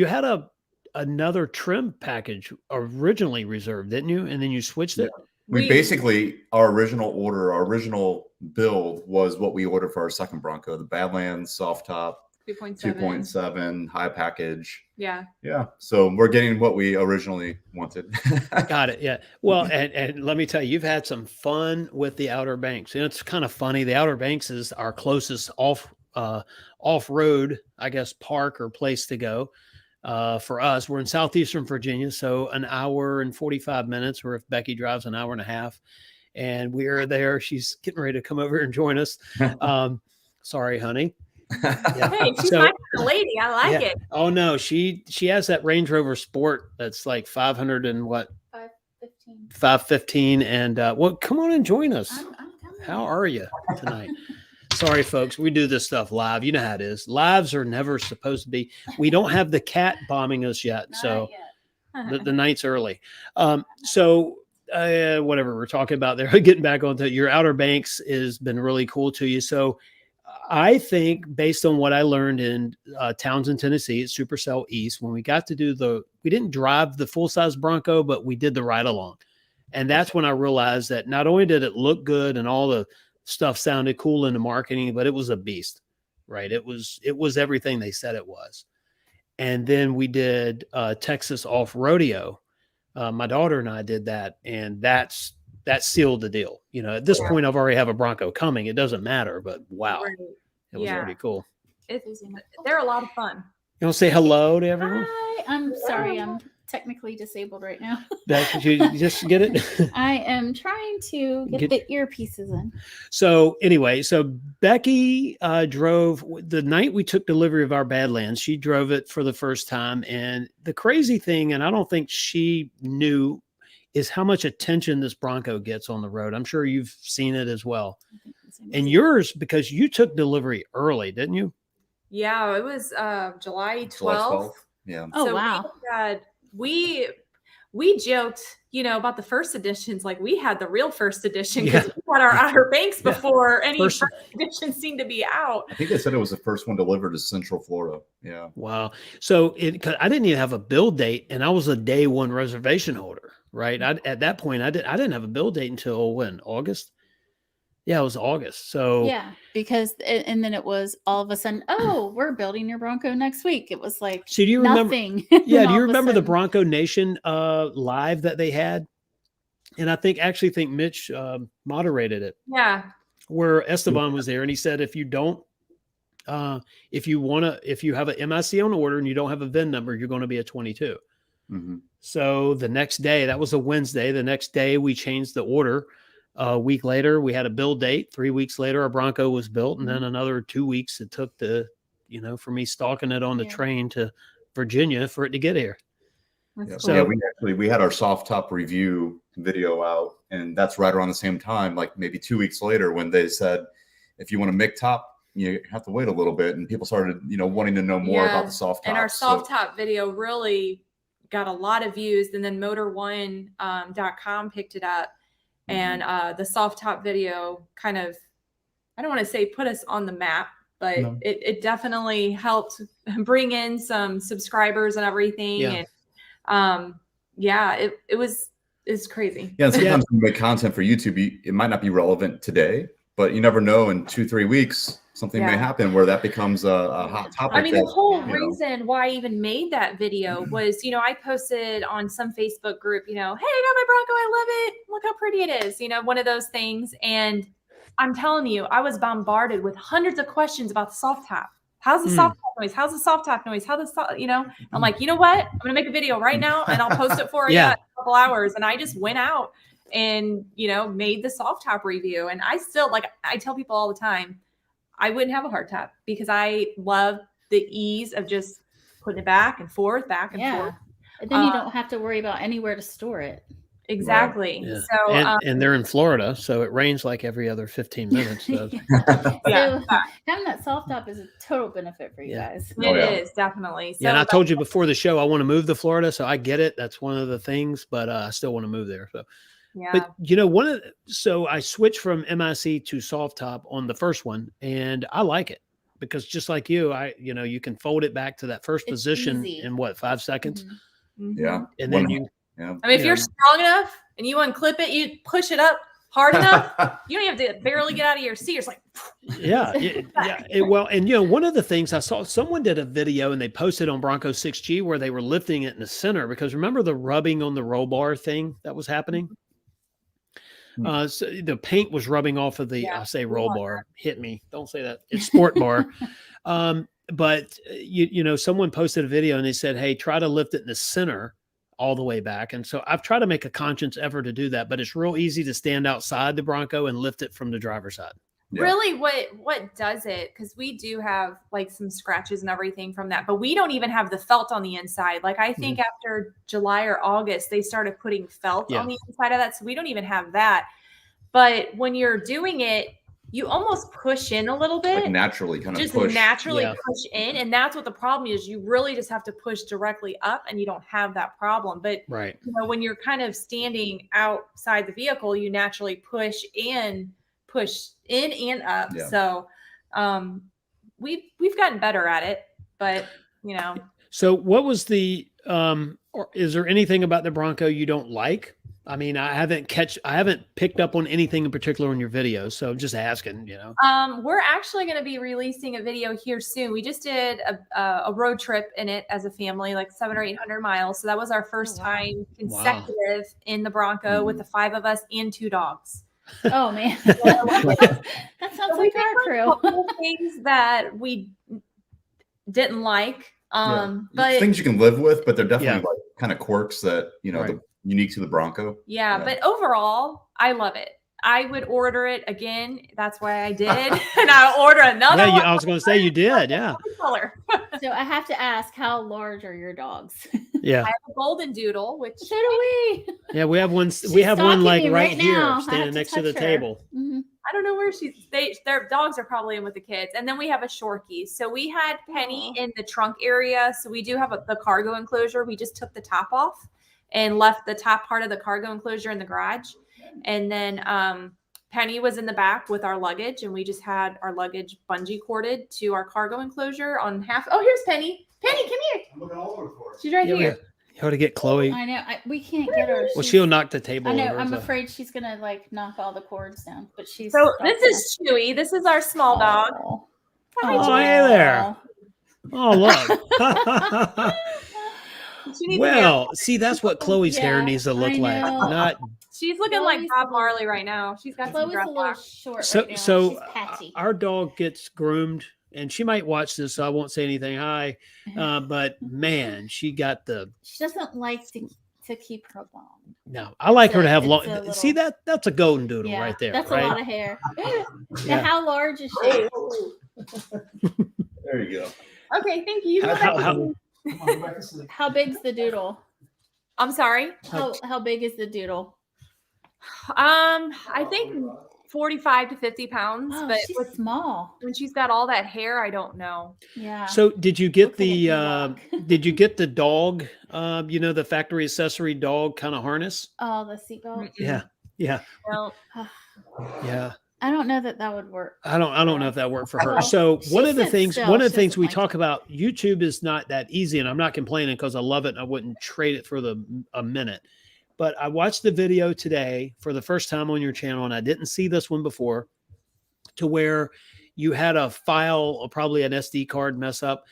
had another trim package originally reserved, didn't you? And then you switched it. We basically, our original build was what we ordered for our second Bronco, the Badlands soft top 2.7 high package. Yeah. So we're getting what we originally wanted. Got it. Yeah. Well, and let me tell you, you've had some fun with the Outer Banks. And it's kind of funny. The Outer Banks is our closest off-road, I guess, park or place to go. For us, we're in southeastern Virginia, so an hour and 45 minutes, or if Becky drives, an hour and a half. And we are there. She's getting ready to come over and join us. Sorry, honey. Yeah. Hey, she's my kind of lady. I like it. Oh no, she has that Range Rover Sport that's like 500 and what? 515. And come on and join us. How are you tonight? Sorry, folks. We do this stuff live. You know how it is. Lives are never supposed to be. We don't have the cat bombing us yet, so the night's early. Whatever we're talking about there, getting back onto your Outer Banks has been really cool to you. So I think based on what I learned in Townsend, Tennessee at Supercell East, when we got to we didn't drive the full-size Bronco, but we did the ride-along. And that's when I realized that not only did it look good and all the stuff sounded cool in the marketing, but it was a beast, right? It was everything they said it was. And then we did Texas Off Rodeo. My daughter and I did that, and that sealed the deal. At this point, I've already have a Bronco coming. It doesn't matter, but wow, it was already cool. They're a lot of fun. You want to say hello to everyone? Hi, I'm sorry, I'm technically disabled right now. Did you just get it? I am trying to get the earpieces in. So anyway, Becky drove the night we took delivery of our Badlands. She drove it for the first time. And the crazy thing, and I don't think she knew, is how much attention this Bronco gets on the road. I'm sure you've seen it as well. And yours, because you took delivery early, didn't you? Yeah, it was July 12th. Yeah. Oh, so wow. We joked, about the first editions, like we had the real first edition because we had our Outer Banks before any first edition seemed to be out. I think they said it was the first one delivered to Central Florida. Yeah. Wow. So I didn't even have a build date, and I was a day one reservation holder, right? At that point, I didn't have a build date until when? August? Yeah, it was August. So Yeah, because and then it was all of a sudden, oh, we're building your Bronco next week. It was like do you remember? nothing. Yeah, And do all you of a remember the sudden- Bronco Nation live that they had? And I think Mitch moderated it, Yeah. where Esteban was there, and he said, if you don't, if you have an MIC on order and you don't have a VIN number, you're going to be a 22. Mm-hmm. So the next day, that was a Wednesday. The next day, we changed the order. A week later, we had a build date. 3 weeks later, our Bronco was built, and then another 2 weeks it took for me stalking it on the train to Virginia for it to get here. Yeah. So- Yeah, we had our soft top review video out, and that's right around the same time, like maybe 2 weeks later, when they said, if you want a MIG top, you have to wait a little bit, and people started, wanting to know more about the soft top. And our soft top video really got a lot of views, and then motor1.com picked it up. And the soft top video kind of, I don't want to say put us on the map, but it definitely helped bring in some subscribers and everything. Yeah. And it's crazy. Yeah, and sometimes when you make content for YouTube, it might not be relevant today, but you never know, in 2-3 weeks, something may happen where that becomes a hot topic. I mean, the whole reason why I even made that video was, I posted on some Facebook group, hey, I got my Bronco. I love it. Look how pretty it is. One of those things. And I'm telling you, I was bombarded with hundreds of questions about the soft top. How's the soft top noise? How's the soft top noise? I'm like, you know what? I'm going to make a video right now and I'll post it for you in a couple hours. And I just went out and, made the soft top review. And I still, I tell people all the time, I wouldn't have a hard top because I love the ease of just putting it back and forth. And then you don't have to worry about anywhere to store it. Exactly. Yeah. So, and they're in Florida, so it rains like every other 15 minutes. So. So having that soft top is a total benefit for you guys. It is definitely. So and I told you before the show, I want to move to Florida, so I get it. That's one of the things, but I still want to move there. So. Yeah. But so I switched from MIC to soft top on the first one, and I like it because just like you, you can fold it back to that first position in 5 seconds. Mm-hmm. Yeah. And then if you're strong enough and you unclip it, you push it up hard enough, you don't even have to barely get out of your seat. It's like, one of the things I saw, someone did a video and they posted on Bronco 6G where they were lifting it in the center, because remember the rubbing on the roll bar thing that was happening? So the paint was rubbing off of the, I say roll bar, hit me. Don't say that. It's sport bar. But someone posted a video and they said, hey, try to lift it in the center all the way back. And so I've tried to make a conscious effort to do that, but it's real easy to stand outside the Bronco and lift it from the driver's side. Yeah. Really what does it? Because we do have some scratches and everything from that, but we don't even have the felt on the inside. I think after July or August, they started putting felt on the inside of that. So we don't even have that. But when you're doing it, you almost push in a little bit. Naturally push in. And that's what the problem is. You really just have to push directly up and you don't have that problem. But when you're kind of standing outside the vehicle, you naturally push in and up. Yeah. So we've gotten better at it, but So what was the or is there anything about the Bronco you don't like? I mean, I haven't picked up on anything in particular in your videos, so I'm just asking, We're actually going to be releasing a video here soon. We just did a road trip in it as a family, 700 or 800 miles. So that was our first time consecutive in the Bronco with the 5 of us and 2 dogs. Oh man, that sounds like our crew. A couple things that we didn't like, but things you can live with, but they're definitely kind of quirks that unique to the Bronco. Yeah, but overall, I love it. I would order it again. That's why I did, and I'll order another one. I was going to say you did, color. So I have to ask, how large are your dogs? Yeah, I have a golden doodle, which so do we. Yeah, we have one. We have one stalking me right right here, now. standing next to the touch her. table. Mm-hmm. I don't know where their dogs are probably in with the kids. And then we have a Shorkie. So we had Penny in the trunk area. So we do have the cargo enclosure. We just took the top off and left the top part of the cargo enclosure in the garage. And then Penny was in the back with our luggage, and we just had our luggage bungee corded to our cargo enclosure on half. Oh, here's Penny. Penny, come here. I'm looking all over for it. She's right here. You ought to get Chloe. I know. We can't get her. Well, She's- she'll knock the table I know. over. I'm so. afraid she's gonna like knock all the cords down. But she's So this is Chewy. This is our small dog. Oh, Oh, hey there. Oh, look. She needs Well, see, that's what Chloe's hair Yeah, needs to look I like. know. Not She's looking like Chloe's Bob a little- Marley right now. She's got some Chloe's a little dreadlocks. short so. right now. So She's patchy. our dog gets groomed, and she might watch this, so I won't say anything. Hi, but man, she got the. She doesn't like to keep her long. No, I like her to have It's long. a little- See that's a golden doodle Yeah, right there. that's right? a lot of hair. Yeah. Now, how large is she? There you go. Okay, thank you. How big's the doodle? I'm sorry. How big is the doodle? I think 45 to 50 pounds, Oh, but she's with, small. when she's got all that hair, I don't know. Yeah. So did you get Looks like a the Ewok. did you get the dog the factory accessory dog kind of harness? Oh, the seatbelt. Yeah. Well, Yeah. I don't know that would work. I don't know if that worked for her. Well, So she one of the sits things still. She doesn't we like talk it. about, YouTube is not that easy, and I'm not complaining because I love it and I wouldn't trade it for a minute. But I watched the video today for the first time on your channel, and I didn't see this one before, to where you had a file, or probably an SD card mess up,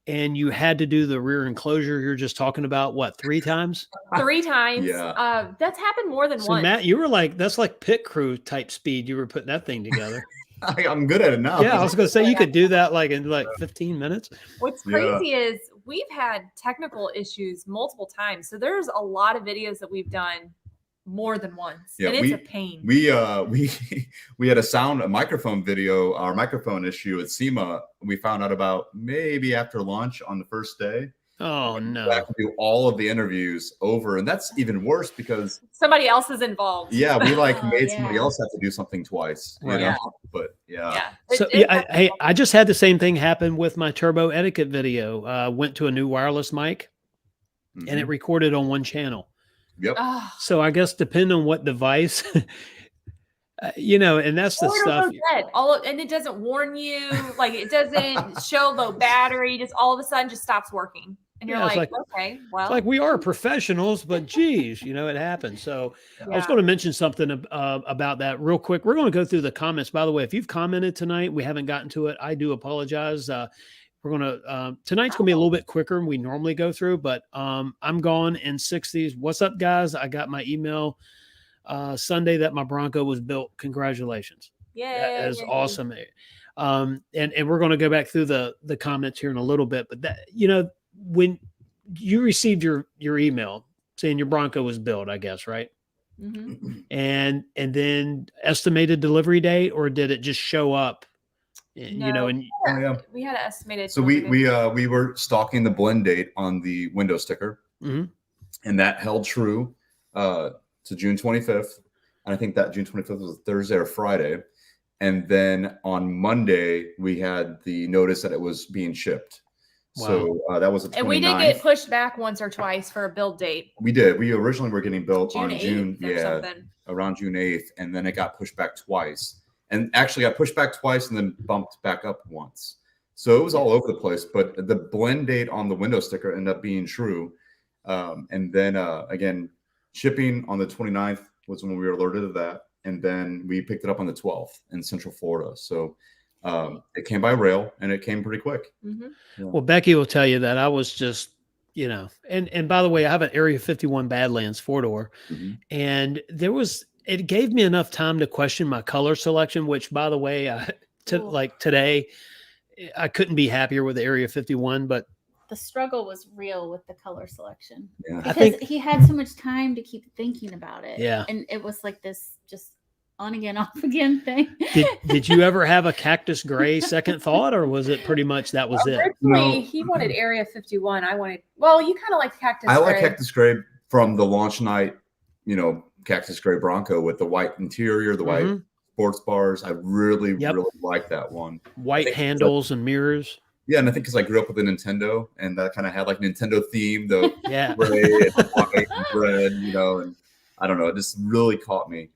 and you had to do the rear enclosure. You're just talking about what, 3 times? 3 times. Yeah. That's happened more than So once. Matt, you were like, that's like pit crew type speed. You were putting that thing together. I'm good at it now. Yeah, I was going to say you could do that like in like 15 minutes. What's Yeah. crazy is we've had technical issues multiple times. So there's a lot of videos that we've done more than once. Yeah, and it's a pain. we had a microphone video, our microphone issue at SEMA. We found out about maybe after lunch on the first day. Oh We no. have to do all of the interviews over, and that's even worse because Somebody else is involved. we Oh, made somebody yeah. else have to do something twice. You Right. know? But yeah. Yeah. So I just had the same thing happen with my turbo etiquette video. Went to a new wireless mic and it Mhm. recorded on one channel. Yep. Oh, So I guess depending on what device, and that's the or it'll stuff. go dead. And it doesn't warn you, like it doesn't show low battery, just all of a sudden just stops working. And you're Yeah, it's like, like- okay, well, It's like we are professionals, but geez, it happens. So I was yeah. going to mention something about that real quick. We're going to go through the comments. By the way, if you've commented tonight, we haven't gotten to it. I do apologize. We're going to tonight's going to be a little bit quicker than we normally go through, but I'm gone in 60s. What's up, guys? I got my email Sunday that my Bronco was built. Congratulations. That is Yay. awesome. And we're going to go back through the comments here in a little bit, but that, when you received your email saying your Bronco was built, I guess, right? Mhm. And then estimated delivery date, or did it just show up? No. And Oh, yeah. We had an estimated. So we were stalking the blend date on the window sticker, Mhm. and that held true to June 25th. And I think that June 25th was a Thursday or Friday. And then on Monday, we had the notice that it was being shipped. So that was the 29th. And we did get pushed back once or twice for a build date. We did. We originally were getting built June on 8th June, or something. around June 8th, and then it got pushed back twice. And actually got pushed back twice and then bumped back up once. So it was all over the place. But the blend date on the window sticker ended up being true. And then again, shipping on the 29th was when we were alerted of that. And then we picked it up on the 12th in Central Florida. So it came by rail and it came pretty quick. Mhm. well, Becky will tell you that I was just, and by the way, I have an Area 51 Badlands 4-door, Mhm. and it gave me enough time to question my color selection, which, by the way, like today, I couldn't be happier with the Area 51, but The struggle was real with the color selection Yeah. I because think- he had so much time to keep thinking about it. Yeah. And it was like this just on again, off again thing. did you ever have a cactus gray second thought, or was it pretty much that was it? Originally, No. he wanted Area 51. I wanted, well, you kind of like Cactus I like Gray. Cactus Gray from the launch night, Cactus Gray Bronco with the white interior, the white Mhm. sports bars. I really, Yep. really like that one. White think so. handles and mirrors. Yeah, and I think because I grew up with a Nintendo, and that kind of had like Nintendo theme, the Yeah. gray and white and red, and I don't know, it just really caught me.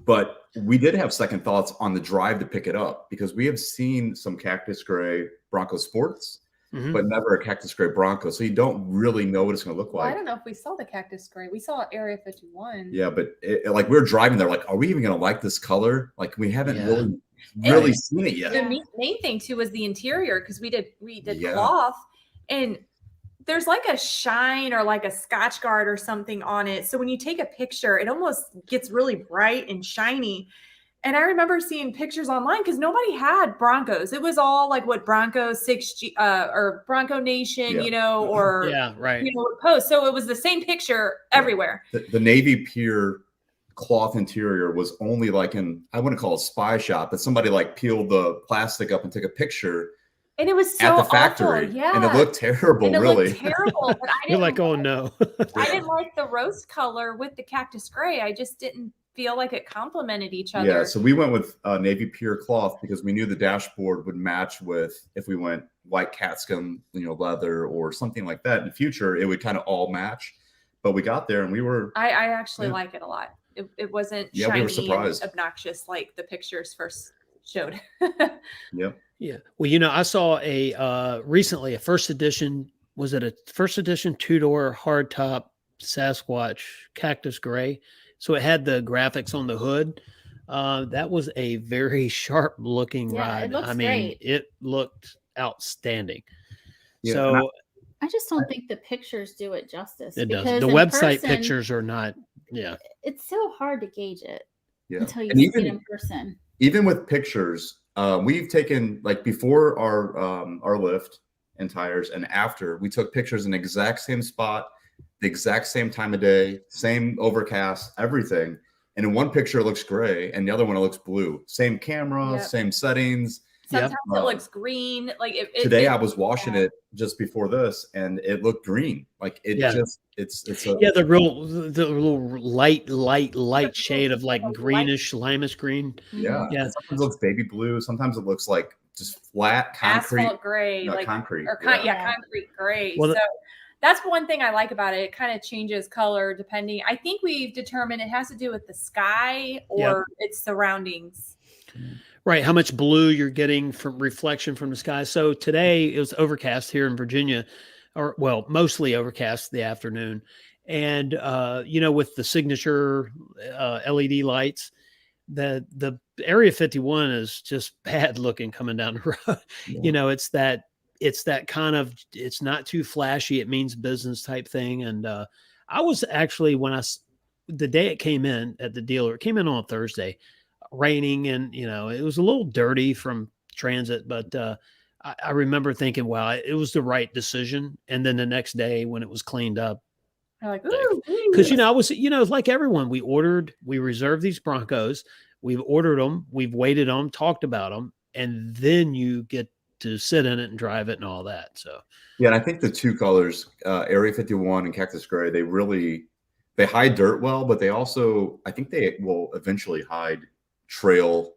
But we did have second thoughts on the drive to pick it up because we have seen some Cactus Gray Bronco Sports, but never a cactus gray Bronco. So you don't really know what it's going to look Well, like. I don't know if we saw the cactus gray. We saw Area 51. Yeah, but like we were driving there, like, are we even going to like this color? Like we haven't Yeah. really seen it yet. The main thing too was the interior, because we did Yeah. cloth, and there's like a shine or like a Scotch guard or something on it. So when you take a picture, it almost gets really bright and shiny. And I remember seeing pictures online because nobody had Broncos. It was all like what Bronco 6G or Bronco Nation, you know, or right. you know, would post. So it was the same picture everywhere. The navy pure cloth interior was only like in, I wouldn't call it a spy shop, but somebody like peeled the plastic up and took a picture. And it was so at the factory, awful. Yeah. and it looked terrible, and it really. looked terrible, but I You're didn't like, oh no. I didn't like the roast color with the cactus gray. I just didn't feel like it complemented each other. Yeah, so we went with navy pure cloth because we knew the dashboard would match with, if we went white catskin, you know, leather or something like that in the future, it would kind of all match. But we got there and we were. I actually like it a lot. It wasn't shiny we were surprised. and obnoxious like the pictures first showed. Yep. Yeah. Well, you know, I saw a recently a first edition. Was it a first edition 2-door hardtop Sasquatch cactus gray? So it had the graphics on the hood. That was a very sharp looking ride. It looks I mean, great. it looked outstanding. Yeah, So I just don't think the pictures do it justice. it does. because The in website person, pictures are not. Yeah. It's so hard to gauge it Yeah. until you And see even- it in person. Even with pictures, we've taken, like, before our lift and tires and after, we took pictures in the exact same spot, the exact same time of day, same overcast, everything. And in one picture it looks gray and the other one it looks blue. Same camera, Yep. same settings. Sometimes it looks green. Like Today I was washing it just before this and it looked green. Like it just it's a The little light shade of like greenish, limeish green. yeah. Yeah. Sometimes it looks baby blue. Sometimes it looks like just flat concrete. asphalt gray, No, like concrete. or Yeah. concrete gray. Well, so that's one thing I like about it. It kind of changes color depending. I think we've determined it has to do with the sky or its surroundings. Right. How much blue you're getting from reflection from the sky. So today it was overcast here in Virginia, or well, mostly overcast the afternoon. And, you know, with the signature LED lights, the Area 51 is just bad looking coming down the road. Yeah. You know, it's that kind of, it's not too flashy. It means business type thing. And I was actually, the day it came in at the dealer, it came in on Thursday, raining, and you know it was a little dirty from transit, but I remember thinking, wow, it was the right decision. And then the next day when it was cleaned up, You're like, ooh, because you know I was, you know, like everyone, we reserved these Broncos, we've ordered them, we've waited on them, talked about them, and then you get to sit in it and drive it and all that. So yeah, and I think the two colors, Area 51 and Cactus Gray, they hide dirt well, but they also, I think they will eventually hide trail,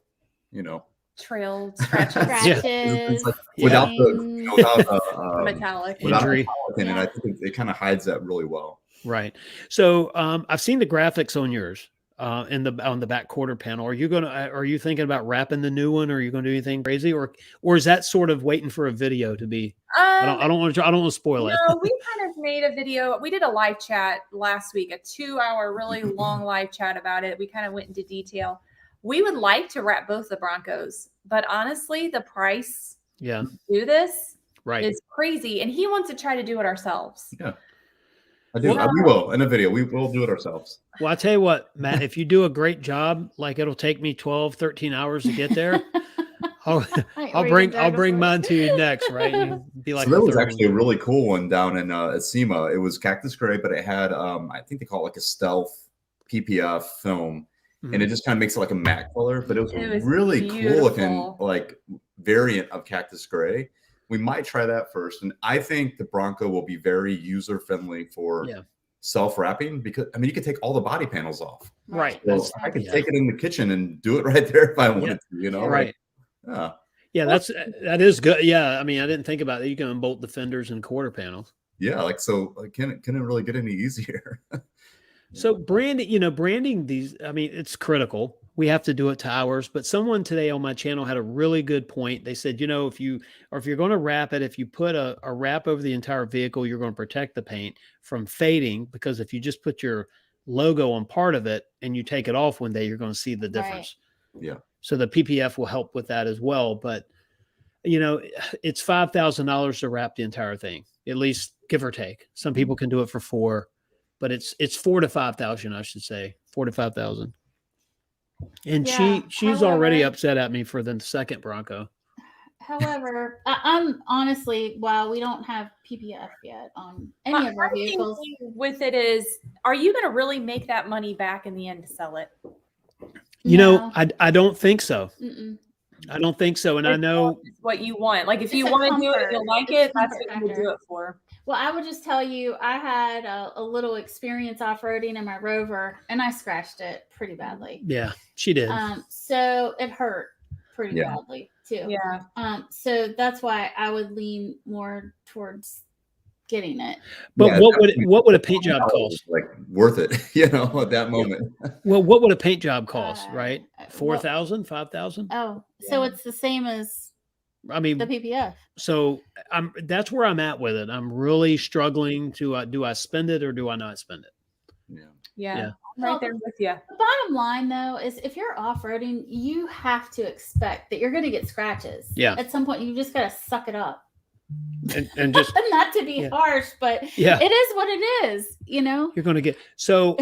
you know, trail scratches, It's like without the metallic injury. And I think it kind of hides that really well. Right. So I've seen the graphics on yours on the back quarter panel. Are you thinking about wrapping the new one? Or are you going to do anything crazy, or is that sort of waiting for a video to be? I don't want to spoil it. No, we kind of made a video. We did a live chat last week, a 2-hour, really long live chat about it. We kind of went into detail. We would like to wrap both the Broncos, but honestly, the price to do this is crazy. And he wants to try to do it ourselves. Yeah. I do. We will in a video. We will do it ourselves. Well, I'll tell you what, Matt, if you do a great job, like it'll take me 12, 13 hours to get there. I'll bring mine to you next, right? You'd be like, so that was actually a really cool one down in SEMA. It was Cactus Gray, but it had I think they call it like a stealth PPF film. Mm-hmm. And it just kind of makes it like a matte color, but it was really cool looking, like variant of Cactus Gray. We might try that first. And I think the Bronco will be very user friendly for self-wrapping, because I mean, you could take all the body panels off. Right. So I could take it in the kitchen and do it right there if I wanted to, you know? Right. Like, yeah, that is good. Yeah. I mean, I didn't think about it. You can unbolt the fenders and quarter panels. Yeah. Like, so can it really get any easier? So branding these, I mean, it's critical. we have to do it to ours. But someone today on my channel had a really good point. They said, if you're going to wrap it, if you put a wrap over the entire vehicle, you're going to protect the paint from fading, because if you just put your logo on part of it and you take it off one day, you're going to see the difference. Right. Yeah. So the PPF will help with that as well. But it's $5,000 to wrap the entire thing, at least give or take. Some people can do it for $4,000, but it's $4,000 to $5,000, I should say, $4,000 to $5,000. And she's already upset at me for the second Bronco. However, I'm honestly, while we don't have PPF yet on any of our vehicles, with it is, are you going to really make that money back in the end to sell it? I don't think so. I don't think so. And I know what you want. Like if you want to do it, and you like it, that's what you would do it for. Well, I would just tell you, I had a little experience off-roading in my Rover, and I scratched it pretty badly. Yeah, she did. So it hurt pretty badly too. Yeah. So that's why I would lean more towards getting it. But what would a paint job cost? Like worth it, at that moment. Well, what would a paint job cost? Right, $4,000, $5,000. Oh, so it's the same as the PPF. So that's where I'm at with it. I'm really struggling to do I spend it or do I not spend it? Yeah. Right there with you. The bottom line, though, is if you're off-roading, you have to expect that you're going to get scratches. Yeah. At some point, you just got to suck it up. And just not to be harsh, but it is what it is. You're going to get so.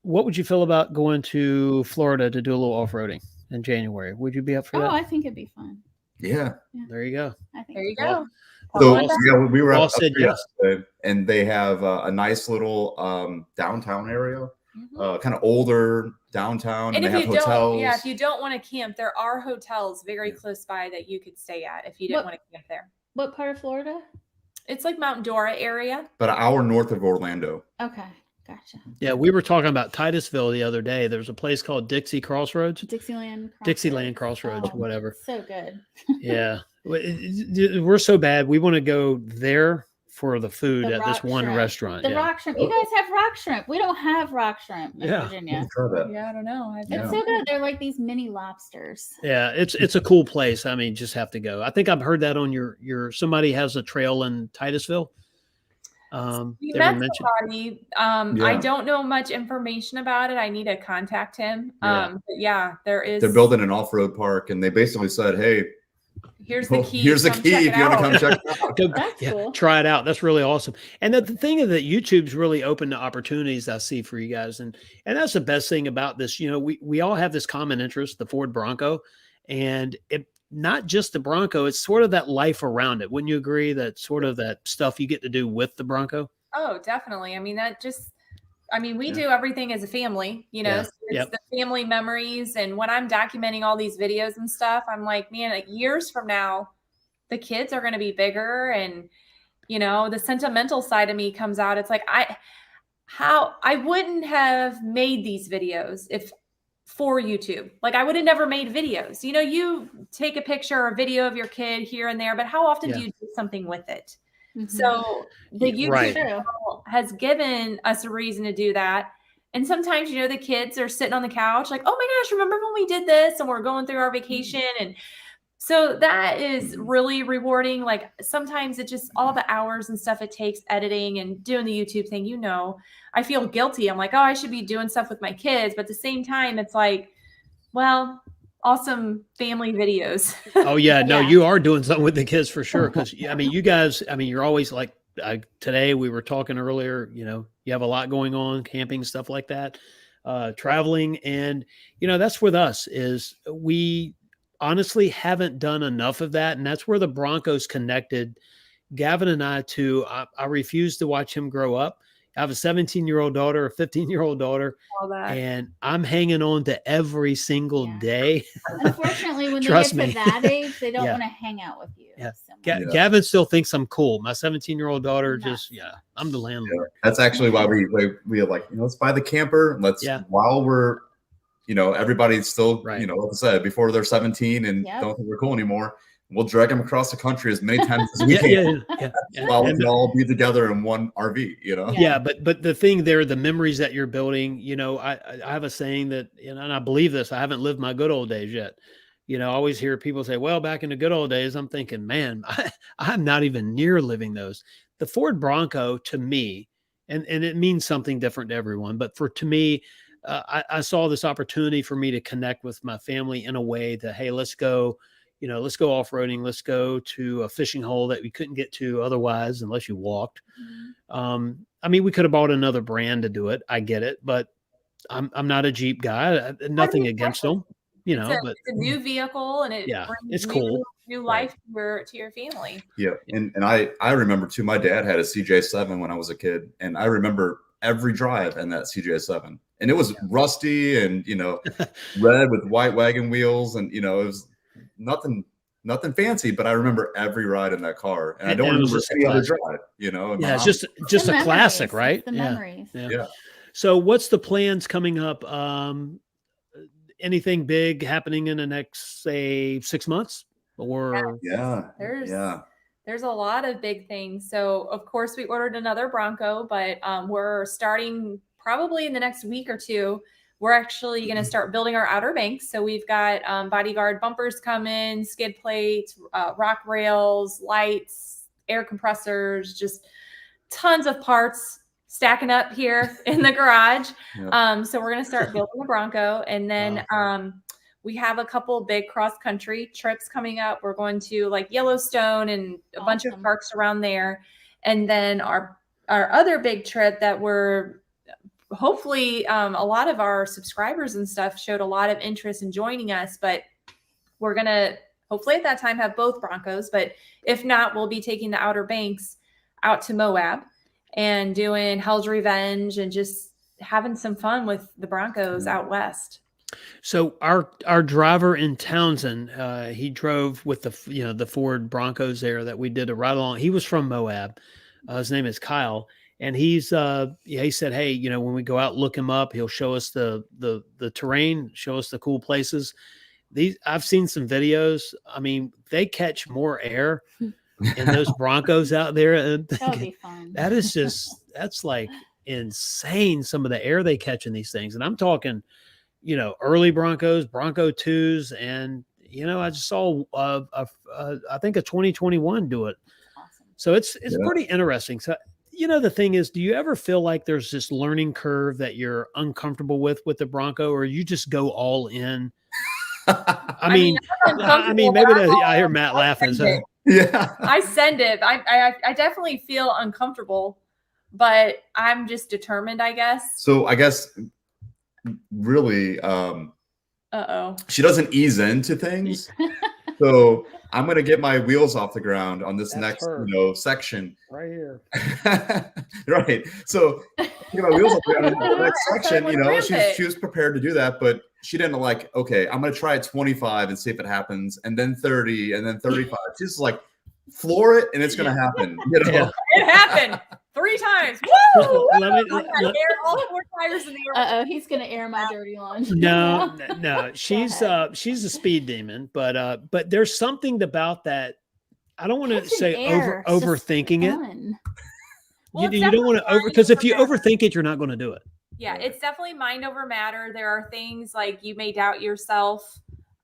What would you feel about going to Florida to do a little off-roading in January? Would you be up for that? Oh, I think it'd be fun. Yeah. There you go. I think there you go. So we were All up said there yesterday, and they have a nice little downtown area, kind of older downtown, and they have hotels. If you don't want to camp, there are hotels very close by that you could stay at if you didn't want to camp there. What part of Florida? It's like Mount Dora area. About an hour north of Orlando. Okay. Gotcha. Yeah, we were talking about Titusville the other day. There's a place called Dixieland Crossroads, whatever. So good. Yeah. We're so bad. We want to go there for the food at this one restaurant. The rock shrimp. You guys have rock shrimp. We don't have rock shrimp in Virginia. Yeah, I don't know. It's so good. They're like these mini lobsters. Yeah, it's a cool place. I mean, just have to go. I think I've heard that on your somebody has a trail in Titusville. That's Party. I don't know much information about it. I need to contact him. But there is. They're building an off-road park, and they basically said, "Hey, here's the key. Here's the key if you want to come check it out." That's cool. Try it out. That's really awesome. And the thing is that YouTube's really open to opportunities I see for you guys, and that's the best thing about this. We all have this common interest, the Ford Bronco, and it. Not just the Bronco, it's sort of that life around it. Wouldn't you agree that sort of that stuff you get to do with the Bronco? Oh, definitely. I mean, we do everything as a family, so it's the family memories. And when I'm documenting all these videos and stuff, I'm like, man, like years from now, the kids are going to be bigger. And, the sentimental side of me comes out. It's like, I wouldn't have made these videos for YouTube. Like I would have never made videos. You take a picture or a video of your kid here and there, but how often do you do something with it? Mm-hmm. So the YouTube channel has given us a reason to do that. And sometimes, the kids are sitting on the couch like, oh my gosh, remember when we did this and we're going through our vacation? And so that is really rewarding. Like sometimes it just all the hours and stuff it takes editing and doing the YouTube thing, I feel guilty. I'm like, oh, I should be doing stuff with my kids. But at the same time, it's like, well, awesome family videos. Oh, yeah. No, you are doing something with the kids for sure. Because, you guys, you're always like, today we were talking earlier, you have a lot going on, camping, stuff like that, traveling. And, that's with us is we honestly haven't done enough of that. And that's where the Broncos connected Gavin and I I refuse to watch him grow up. I have a 17-year-old daughter, a 15-year-old daughter, and I'm hanging on to every single day. Unfortunately, when they get to that age, they don't want to hang out with you. Yeah. Gavin still thinks I'm cool. My 17-year-old daughter I'm the landlord. Yeah. That's actually why we are like, let's buy the camper. While we're, everybody's still, like I said, before they're 17 and don't think we're cool anymore. we'll drag them across the country as many times as we Yeah, can. yeah. While we And can all be together in one RV, you know? yeah, but the thing there, the memories that you're building, you know, I have a saying that, you know, and I believe this, I haven't lived my good old days yet. You know, I always hear people say, well, back in the good old days, I'm thinking, man, I'm not even near living those. The Ford Bronco to me, and it means something different to everyone, but to me, I saw this opportunity for me to connect with my family in a way that, hey, let's go, you know, let's go off-roading. Let's go to a fishing hole that we couldn't get to otherwise, unless you walked. I mean, we could have bought another brand to do it. I get it, but I'm not a Jeep guy. Nothing against them, you know, but it's a new vehicle and it yeah, brings it's cool. new life to your family. Yeah. And I remember too, my dad had a CJ7 when I was a kid, and I remember every drive in that CJ7, and it was rusty and, you know, red with white wagon wheels, and, you know, it was nothing fancy, but I remember every ride in that car, and I don't remember any other drive, you know. And yeah, it's just a classic, right? The memories. Yeah. So what's the plans coming up? Anything big happening in the next, say, 6 months? Or there's a lot of big things. So of course we ordered another Bronco, but we're starting probably in the next week or two. We're actually going to start building our Outer Banks. So we've got bodyguard bumpers coming, skid plates, rock rails, lights, air compressors, just tons of parts stacking up here in the garage. So we're going to start building the Bronco. And then we have a couple big cross-country trips coming up. We're going to like Yellowstone and a bunch of parks around there. And then our other big trip that we're hopefully a lot of our subscribers and stuff showed a lot of interest in joining us, but we're going to hopefully at that time have both Broncos. But if not, we'll be taking the Outer Banks out to Moab and doing Hell's Revenge and just having some fun with the Broncos out west. So our driver in Townsend, he drove with the Ford Broncos there that we did a ride along. He was from Moab. His name is Kyle. And he said, hey, you know, when we go out, look him up. He'll show us the terrain, show us the cool places. I've seen some videos. I mean, they catch more air in those Broncos out there. That would be fun. That's like insane. Some of the air they catch in these things. And I'm talking, you know, early Broncos, Bronco 2s. And, you know, I just saw, I think a 2021 do it. Awesome. So it's pretty interesting. So, you know, the thing is, do you ever feel like there's this learning curve that you're uncomfortable with the Bronco, or you just go all in? I mean, maybe I hear Matt laughing. So. Yeah, I send it. I definitely feel uncomfortable, but I'm just determined, I guess. So I guess really, she doesn't ease into things. So I'm gonna get my wheels off the ground on this section right here. Right. So get my wheels off the ground on the next section. You know, she was prepared to do that, but she didn't okay, I'm gonna try 25 and see if it happens, and then 30, and then 35. She's like, floor it, and it's gonna happen. You know? Yeah. It happened 3 times. Woo! Air all 4 tires in the air. He's gonna air my dirty laundry. No. She's a speed demon, but there's something about that. I don't want to say overthinking it. Well, you don't want to because if you overthink it, you're not going to do it. Yeah, it's definitely mind over matter. There are things like you may doubt yourself,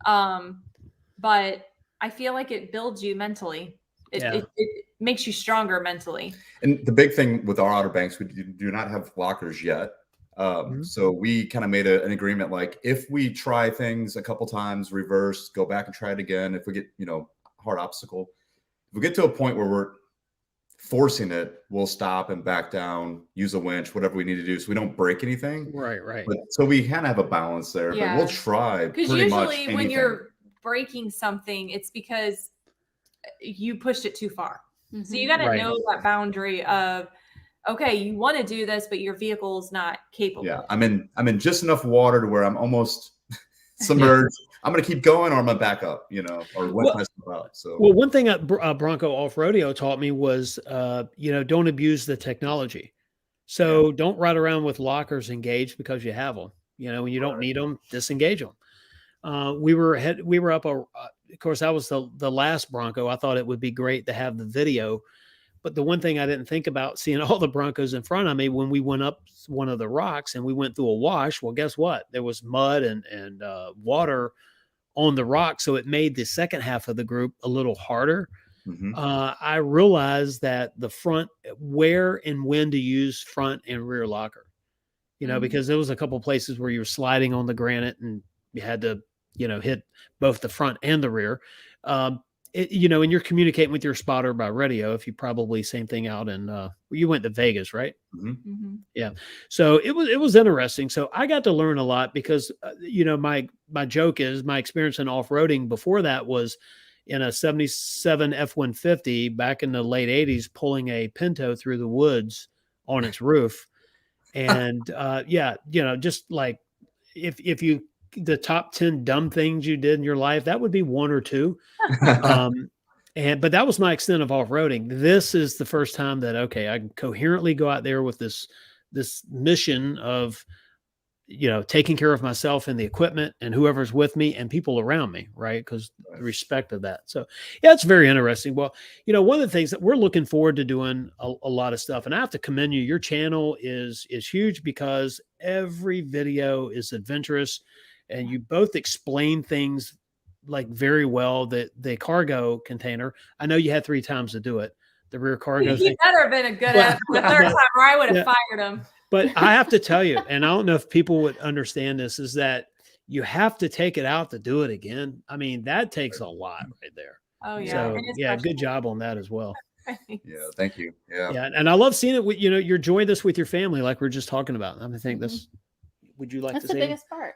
but I feel like it builds you mentally. It makes you stronger mentally. And the big thing with our Outer Banks, we do not have lockers yet. So we kind of made an agreement, like if we try things a couple times, reverse, go back and try it again. If we get, you know, hard obstacle, if we get to a point where we're forcing it, we'll stop and back down, use a winch, whatever we need to do, so we don't break anything. Right. But so we kind of have a balance there. Yeah. But we'll try. Because usually when you're breaking something, it's because you pushed it too far. Mm-hmm. So you got to know that boundary of, okay, you want to do this, but your vehicle's not capable. Yeah, I'm in just enough water to where I'm almost submerged. I'm going to keep going, or I'm going to back up, you know, or let myself out. So, well, one thing Bronco Off Rodeo taught me was, you know, don't abuse the technology. So don't ride around with lockers engaged because you have them. You know, when you don't need them, disengage them. We were up of course, that was the last Bronco. I thought it would be great to have the video. But the one thing I didn't think about, seeing all the Broncos in front of me when we went up one of the rocks and we went through a wash. Well, guess what? There was mud and water on the rock. So it made the second half of the group a little harder. Mhm. I realized that the front, where and when to use front and rear locker, because there was a couple places where you were sliding on the granite and you had to, hit both the front and the rear. And you're communicating with your spotter by radio. If you probably same thing out in, you went to Vegas, right? Mhm. Yeah. So it was interesting. So I got to learn a lot because, my joke is my experience in off-roading before that was in a 77 F-150 back in the late 80s, pulling a Pinto through the woods on its roof. And just like if you, the top 10 dumb things you did in your life, that would be one or two. But that was my extent of off-roading. This is the first time that, okay, I can coherently go out there with this mission of, taking care of myself and the equipment and whoever's with me and people around me. Right. Cause the respect of that. So yeah, it's very interesting. Well, one of the things that we're looking forward to doing a lot of stuff, and I have to commend you, your channel is huge because every video is adventurous and you both explain things like very well. The cargo container, I know you had 3 times to do it. The rear cargo He thing. better have been a good at the third time, or I would have fired him. But I have to tell you, and I don't know if people would understand this, is that you have to take it out to do it again. I mean, that takes a lot right there. Oh yeah. So And it's yeah, good frustrating. job on that as well. Yeah, thank you. Yeah. Yeah, and I love seeing it with you're enjoying this with your family, like we are just talking about. I think this. Would you like That's to the say? biggest part.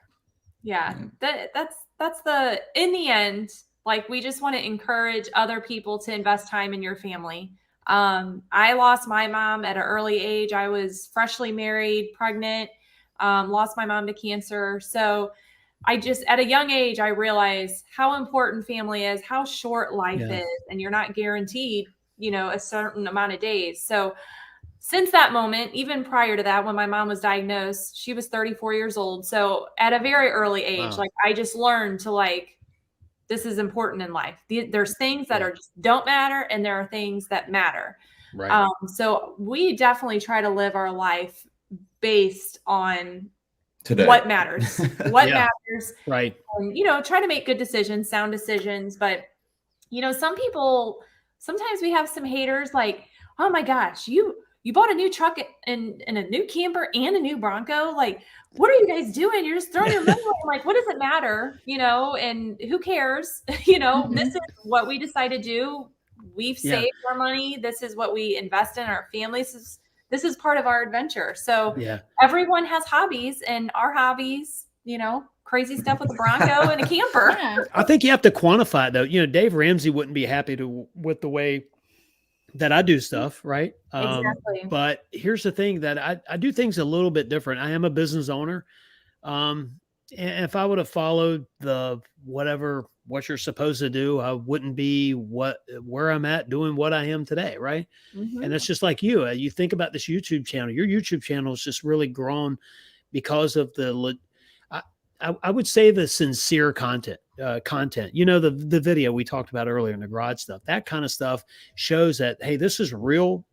Yeah. That's the, in the end, like we just want to encourage other people to invest time in your family. I lost my mom at an early age. I was freshly married, pregnant, lost my mom to cancer. So I just, at a young age, I realized how important family is, how short life is, and you're not guaranteed, a certain amount of days. So since that moment, even prior to that, when my mom was diagnosed, she was 34 years old. So at a very early age, Wow. like I just learned to this is important in life. There's things that are just don't matter, and there are things that matter. Right. So we definitely try to live our life based on Today. what matters, what matters. Right. And, try to make good decisions, sound decisions. But, some people, sometimes we have some haters like, oh my gosh, you bought a new truck and a new camper and a new Bronco. Like, what are you guys doing? You're just throwing your money away. I'm like, what does it matter? And who cares? This is what we decide to do. We've saved our money. This is what we invest in our families. This is part of our adventure. So everyone has hobbies, and our hobbies, crazy stuff with a Bronco and a camper. I think you have to quantify it though. Dave Ramsey wouldn't be happy with the way that I do stuff, right? Exactly. But here's the thing, that I do things a little bit different. I am a business owner. And if I would have followed what you're supposed to do, I wouldn't be where I'm at doing what I am today, right? And it's just like you think about this YouTube channel. Your YouTube channel has just really grown because of I would say the sincere content. The video we talked about earlier in the garage stuff, that kind of stuff shows that, hey, this is real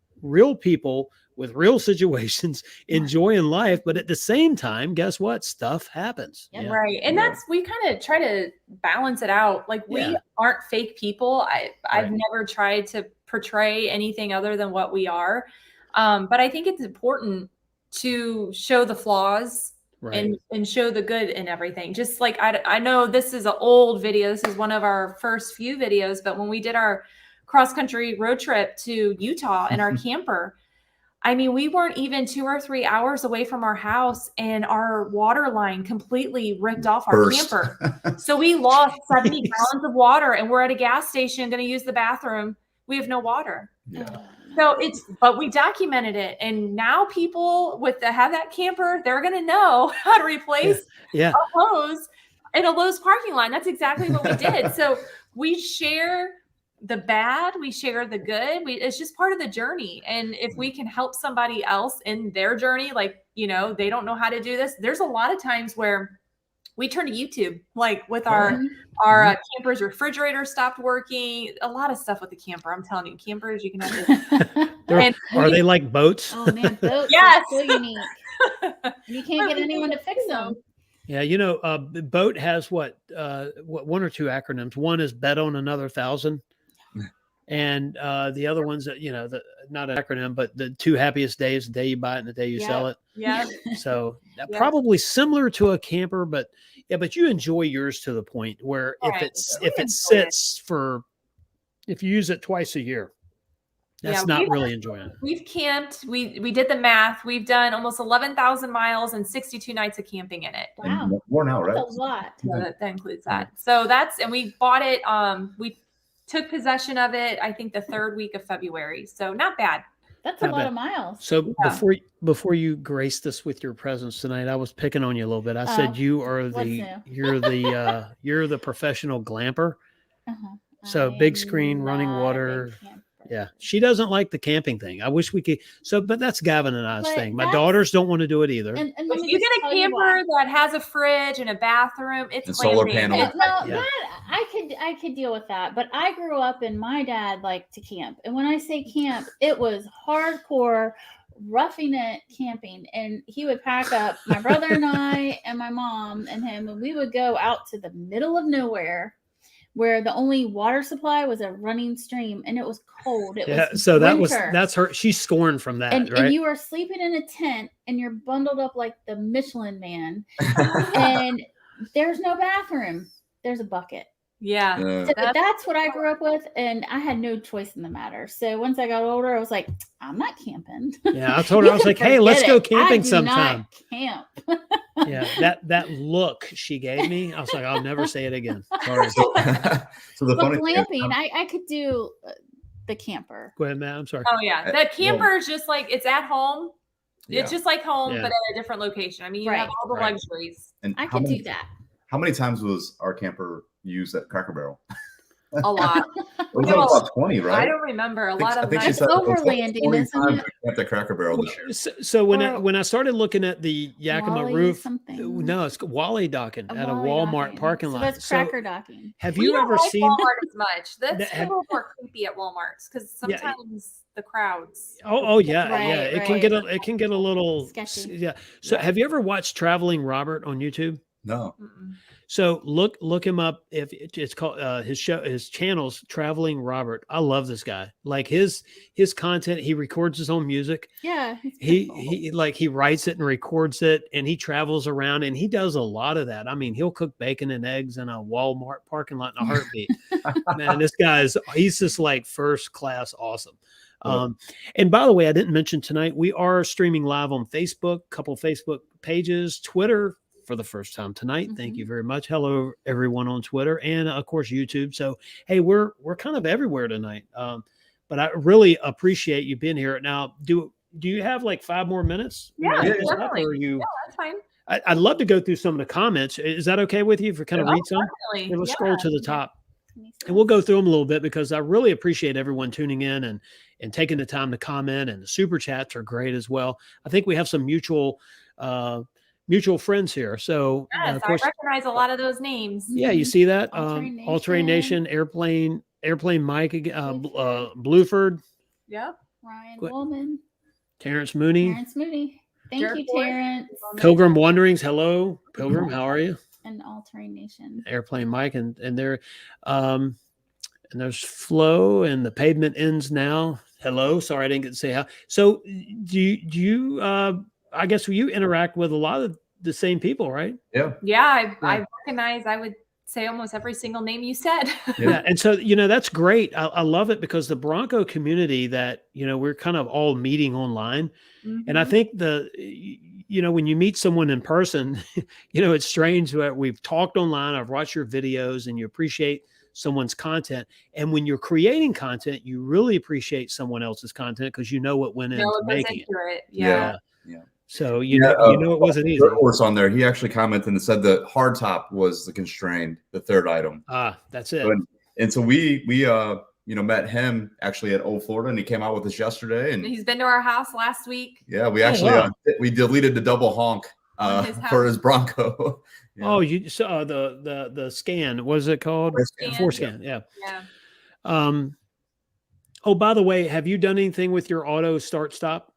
people with real situations enjoying life. But at the same time, guess what? Stuff happens. Right. And we kind of try to balance it out. Like we aren't fake people. I've never tried to portray anything other than what we are. But I think it's important to show the flaws. Right. And show the good in everything. Just like I know this is an old video. This is one of our first few videos, but when we did our cross-country road trip to Utah in our camper, I mean, we weren't even 2 or 3 hours away from our house, and our water line completely ripped off our camper. So we lost 70 gallons of water, and we're at a gas station going to use the bathroom. We have no water. Yeah. So but we documented it, and now people have that camper, they're going to know how to replace a hose in a Lowe's parking lot. That's exactly what we did. So we share the bad, we share the good. It's just part of the journey. And if we can help somebody else in their journey, like, they don't know how to do this. There's a lot of times where we turned to YouTube, like with our camper's refrigerator stopped working. A lot of stuff with the camper. I'm telling you, campers, you can have Are they like boats? Oh man, boats Yes. are so unique. You can't get anyone to fix them. Yeah, boat has what one or two acronyms. One is bet on another 1,000, and the other one's not an acronym, but the 2 happiest days: the day you buy it and the day you sell it. Yeah. So probably similar to a camper, but you enjoy yours to the point where if you use it twice a year, that's not really enjoying it. We've camped. We did the math. We've done almost 11,000 miles and 62 nights of camping in it. Wow. More now, right? That's a lot. Yeah, that includes that. So and we bought it. We took possession of it, I think the 3rd week of February. So not bad. That's a lot of miles. So before you graced us with your presence tonight, I was picking on you a little bit. I said you're the professional glamper. Uh-huh. So big screen, running water. Yeah, she doesn't like the camping thing. I wish we could. But that's Gavin and I's thing. My daughters don't want to do it either. And if you get a camper that has a fridge and a bathroom, it's and solar panel. I could deal with that. But I grew up and my dad liked to camp. And when I say camp, it was hardcore roughing it camping. And he would pack up my brother and I and my mom and him, and we would go out to the middle of nowhere, where the only water supply was a running stream, and it was cold. So that's her. She's scorned from that, right? And you are sleeping in a tent, and you're bundled up like the Michelin Man, and there's no bathroom. There's a bucket. Yeah. So that's what I grew up with, and I had no choice in the matter. So once I got older, I was like, I'm not camping. Yeah, I told her, I was like, hey, let's go camping sometime. Camp. Yeah, that look she gave me, I was like, I'll never say it again. Sorry. So the funny glamping, I could do the camper. Go ahead, Matt. I'm sorry. Oh yeah, the camper is just like it's at home. Yeah. It's just like home, but at a different location. I mean, you have all the luxuries. And I could do that. How many times was our camper used at Cracker Barrel? A lot. It was about 20, right? I don't remember. A lot of them. It's overlanding, isn't it? At the Cracker Barrel this year. So when I started looking at the Yakima roof, no, it's Wally docking at a Walmart parking lot. So that's Cracker docking. Have you ever seen Walmart as much? That's a little more creepy at Walmart's because sometimes the crowds. Oh yeah, yeah. It can get a little sketchy. Yeah. So have you ever watched Traveling Robert on YouTube? No. Mm-mm. So look him up. If it's called his channel's Traveling Robert. I love this guy. Like his content. He records his own music. Yeah. He writes it and records it, and he travels around and he does a lot of that. I mean, he'll cook bacon and eggs in a Walmart parking lot in a heartbeat. Man, he's just like first class awesome. And by the way, I didn't mention tonight, we are streaming live on Facebook, couple Facebook pages, Twitter for the first time tonight. Mm-hmm. Thank you very much. Hello, everyone on Twitter and of course YouTube. So, hey, we're kind of everywhere tonight. But I really appreciate you being here. Now, do you have like 5 more minutes? Yeah, definitely. Yeah, that's fine. I'd love to go through some of the comments. Is that okay with you if we kind of read some? Definitely. We'll scroll to the top. And we'll go through them a little bit because I really appreciate everyone tuning in and taking the time to comment, and the super chats are great as well. I think we have some mutual friends here. So yes, of course, I recognize a lot of those names. Yeah, you see that? All-Terrain Nation, Airplane Mike, Blueford. Yep. Ryan Woolman. Terrence Mooney. Thank you, Terrence. Pilgrim Wanderings. Hello, Pilgrim. How are you? And All-Terrain Nation. Airplane Mike and there and there's Flo and the Pavement Ends Now. Hello. Sorry, I didn't get to say how. So do you I guess you interact with a lot of the same people, right? Yeah. Yeah, I recognize, I would say almost every single name you said. Yeah. And so, that's great. I love it because the Bronco community that, we're kind of all meeting online. Mm-hmm. And I think when you meet someone in person, it's strange that we've talked online. I've watched your videos and you appreciate someone's content. And when you're creating content, you really appreciate someone else's content because you know what went into making it. Yeah. So, it wasn't easy. Horse on there, he actually commented and said the hard top was the constrained, the third item. That's it. And so we met him actually at Old Florida, and he came out with us yesterday. And he's been to our house last week. Yeah, we actually we deleted the double honk for his Bronco. Yeah. Oh, you saw the scan. What is it called? Forescan. Forescan. Yeah. Yeah. Oh, by the way, have you done anything with your auto start stop?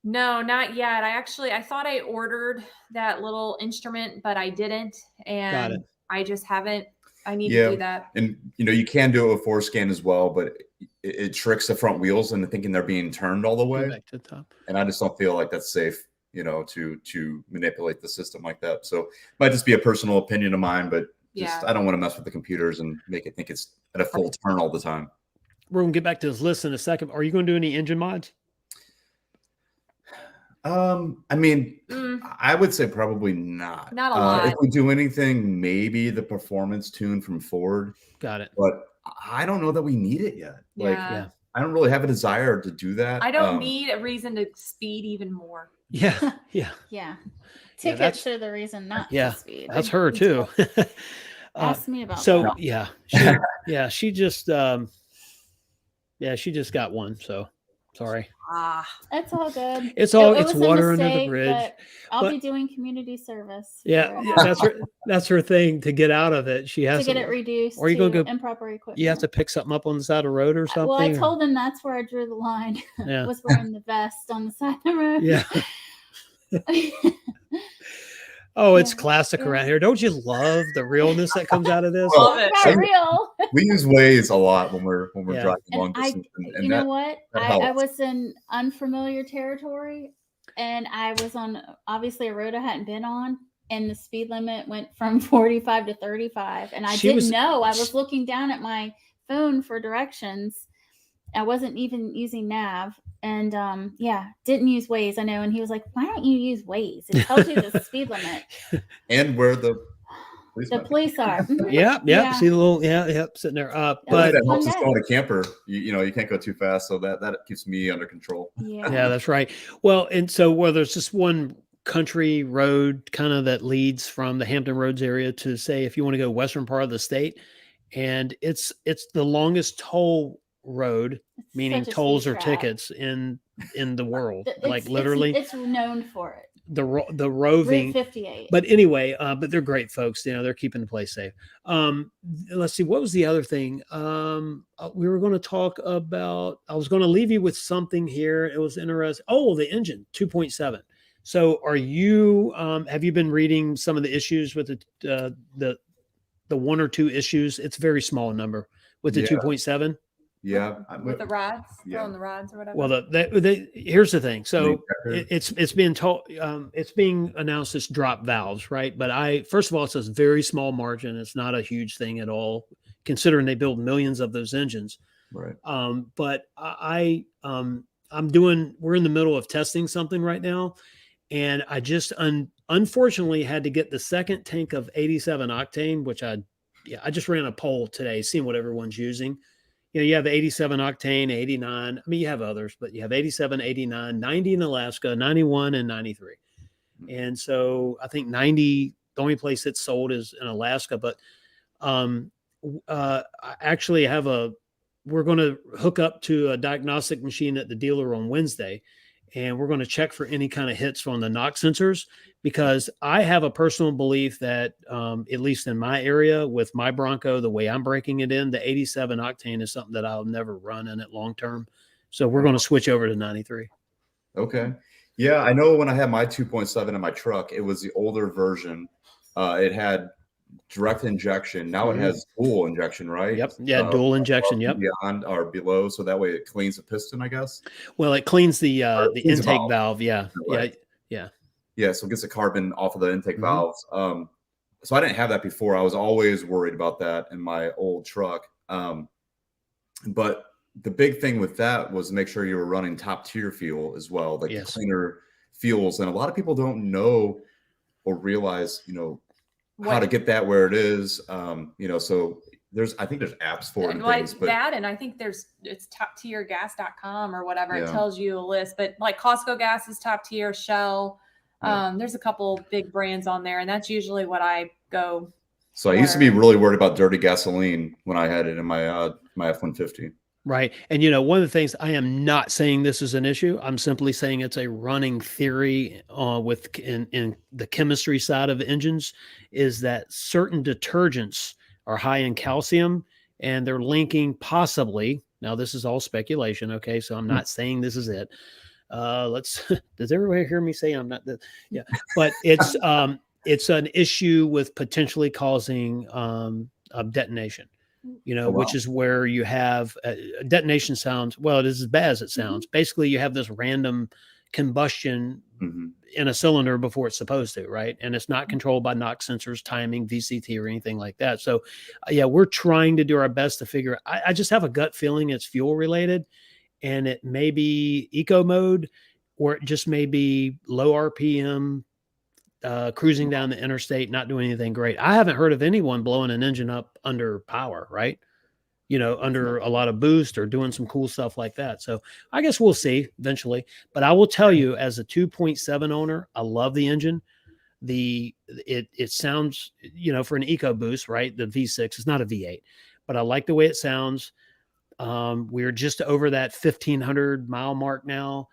No, not yet. I thought I ordered that little instrument, but I didn't. Got And it. I just haven't. I need to do that. And you can do it with forescan as well, but it tricks the front wheels into thinking they're being turned all the Go way. back to the top. And I just don't feel like that's safe, to manipulate the system like that. So it might just be a personal opinion of mine, but I don't want to mess with the computers and make it think it's at a full turn all the time. We're going to get back to this list in a second. Are you going to do any engine mods? I mean, I would say probably not. Not a lot. If we do anything, maybe the performance tune from Ford. Got it. But I don't know that we need it yet. Yeah. I don't really have a desire to do that. I don't need a reason to speed even more. Yeah. Yeah. Yeah. Yeah, Tickets are the reason not Yeah. to speed. That's her too. Ask me about So that. yeah, she just she just got one. So sorry. It's all good. It's was a water under the mistake, bridge. but I'll but- be doing community service. Yeah, for it. that's her thing to get out of it. She has to get it reduced. Or you gonna to go- improper equipment. You have to pick something up on the side of the road or something. Well, I or- told them that's where I drew the line. Yeah. Was wearing the vest on the side of the road. Yeah. Oh, it's Yeah. classic Yeah. around here. Don't you love the realness that comes out of this? Well, Love it. Not real. We use Waze a lot when we're Yeah. driving And long distance. And you know what? that I helps. was in unfamiliar territory, and I was on obviously a road I hadn't been on, and the speed limit went from 45 to 35, and I She didn't was- know. I was looking down at my phone for directions. I wasn't even using nav, and didn't use Waze. I know, and he was like, "Why don't you use Waze? It tells you the speed limit." And where the The police are. Mhm. Yeah. Yeah. See the little sitting there. But But that helps us Okay. go in a camper. You can't go too fast, so that keeps me under control. yeah, that's right. Well, and so there's just one country road kind of that leads from the Hampton Roads area to, say, if you want to go western part of the state, and it's the longest toll road, It's meaning such a tolls speed or trap. tickets in the world. Like It's- literally it's known for it. the Route roving. 58. But anyway, but they're great folks. They're keeping the place safe. Let's see. What was the other thing? We were going to talk about, I was going to leave you with something here. It was interesting. Oh, the engine 2.7. So are you, have you been reading some of the issues with the one or two issues? It's a very small number with the Yeah. 2.7. Yeah. With the rods, Yeah. throwing the rods or whatever. Well, here's the thing. So it's being told, it's being announced as drop valves, right? But first of all, it's a very small margin. It's not a huge thing at all, considering they build millions of those engines. Right. But we're in the middle of testing something right now. And I just unfortunately had to get the second tank of 87 octane, which I just ran a poll today, seeing what everyone's using. You have 87 octane, 89. I mean, you have others, but you have 87, 89, 90 in Alaska, 91 and 93. And so I think 90, the only place it's sold is in Alaska. But I actually we're going to hook up to a diagnostic machine at the dealer on Wednesday. And we're going to check for any kind of hits from the knock sensors, because I have a personal belief that, at least in my area with my Bronco, the way I'm breaking it in, the 87 octane is something that I'll never run in it long term. So we're going to switch over to 93. Okay. Yeah, I know when I had my 2.7 in my truck, it was the older version. It had direct injection. Now it has dual injection, right? Yep. Yeah. Dual injection. Yep. Beyond or below. So that way it cleans the piston, I guess. Well, it cleans the cleans the intake valve. valve. Yeah. Right. Yeah. Yeah. So it gets the carbon off of the intake Mhm. valves. So I didn't have that before. I was always worried about that in my old truck. But the big thing with that was to make sure you were running top tier fuel as well, like Yes. the cleaner fuels. And a lot of people don't know or realize, how to get that where it is. So I think there's apps for it and like things, but that, and I think it's toptiergas.com or whatever. It Yeah. tells you a list, but like Costco gas is top tier, Shell. There's a couple big brands on there, and that's usually what I go. so I used to be really worried about dirty gasoline when I had it in my my F-150. Right. And, one of the things, I am not saying this is an issue. I'm simply saying it's a running theory in the chemistry side of engines, is that certain detergents are high in calcium, and they're linking possibly. Now, this is all speculation. Okay. So I'm not saying this is it. Does everybody hear me say I'm not yeah, but it's an issue with potentially causing detonation. Oh, wow. Which is where you have detonation sounds. Well, it is as bad as it sounds. Basically, you have this random combustion in a cylinder before it's supposed to, right? And it's not controlled by knock sensors, timing, VCT, or anything like that. So, yeah, we're trying to do our best to figure. I just have a gut feeling it's fuel related, and it may be eco mode, or it just may be low RPM. Cruising down the interstate, not doing anything great. I haven't heard of anyone blowing an engine up under power, right? Under a lot of boost or doing some cool stuff like that. So I guess we'll see eventually. But I will tell you, as a 2.7 owner, I love the engine. It sounds, for an EcoBoost, right? The V6 is not a V8, but I like the way it sounds. We're just over that 1,500 mile mark now.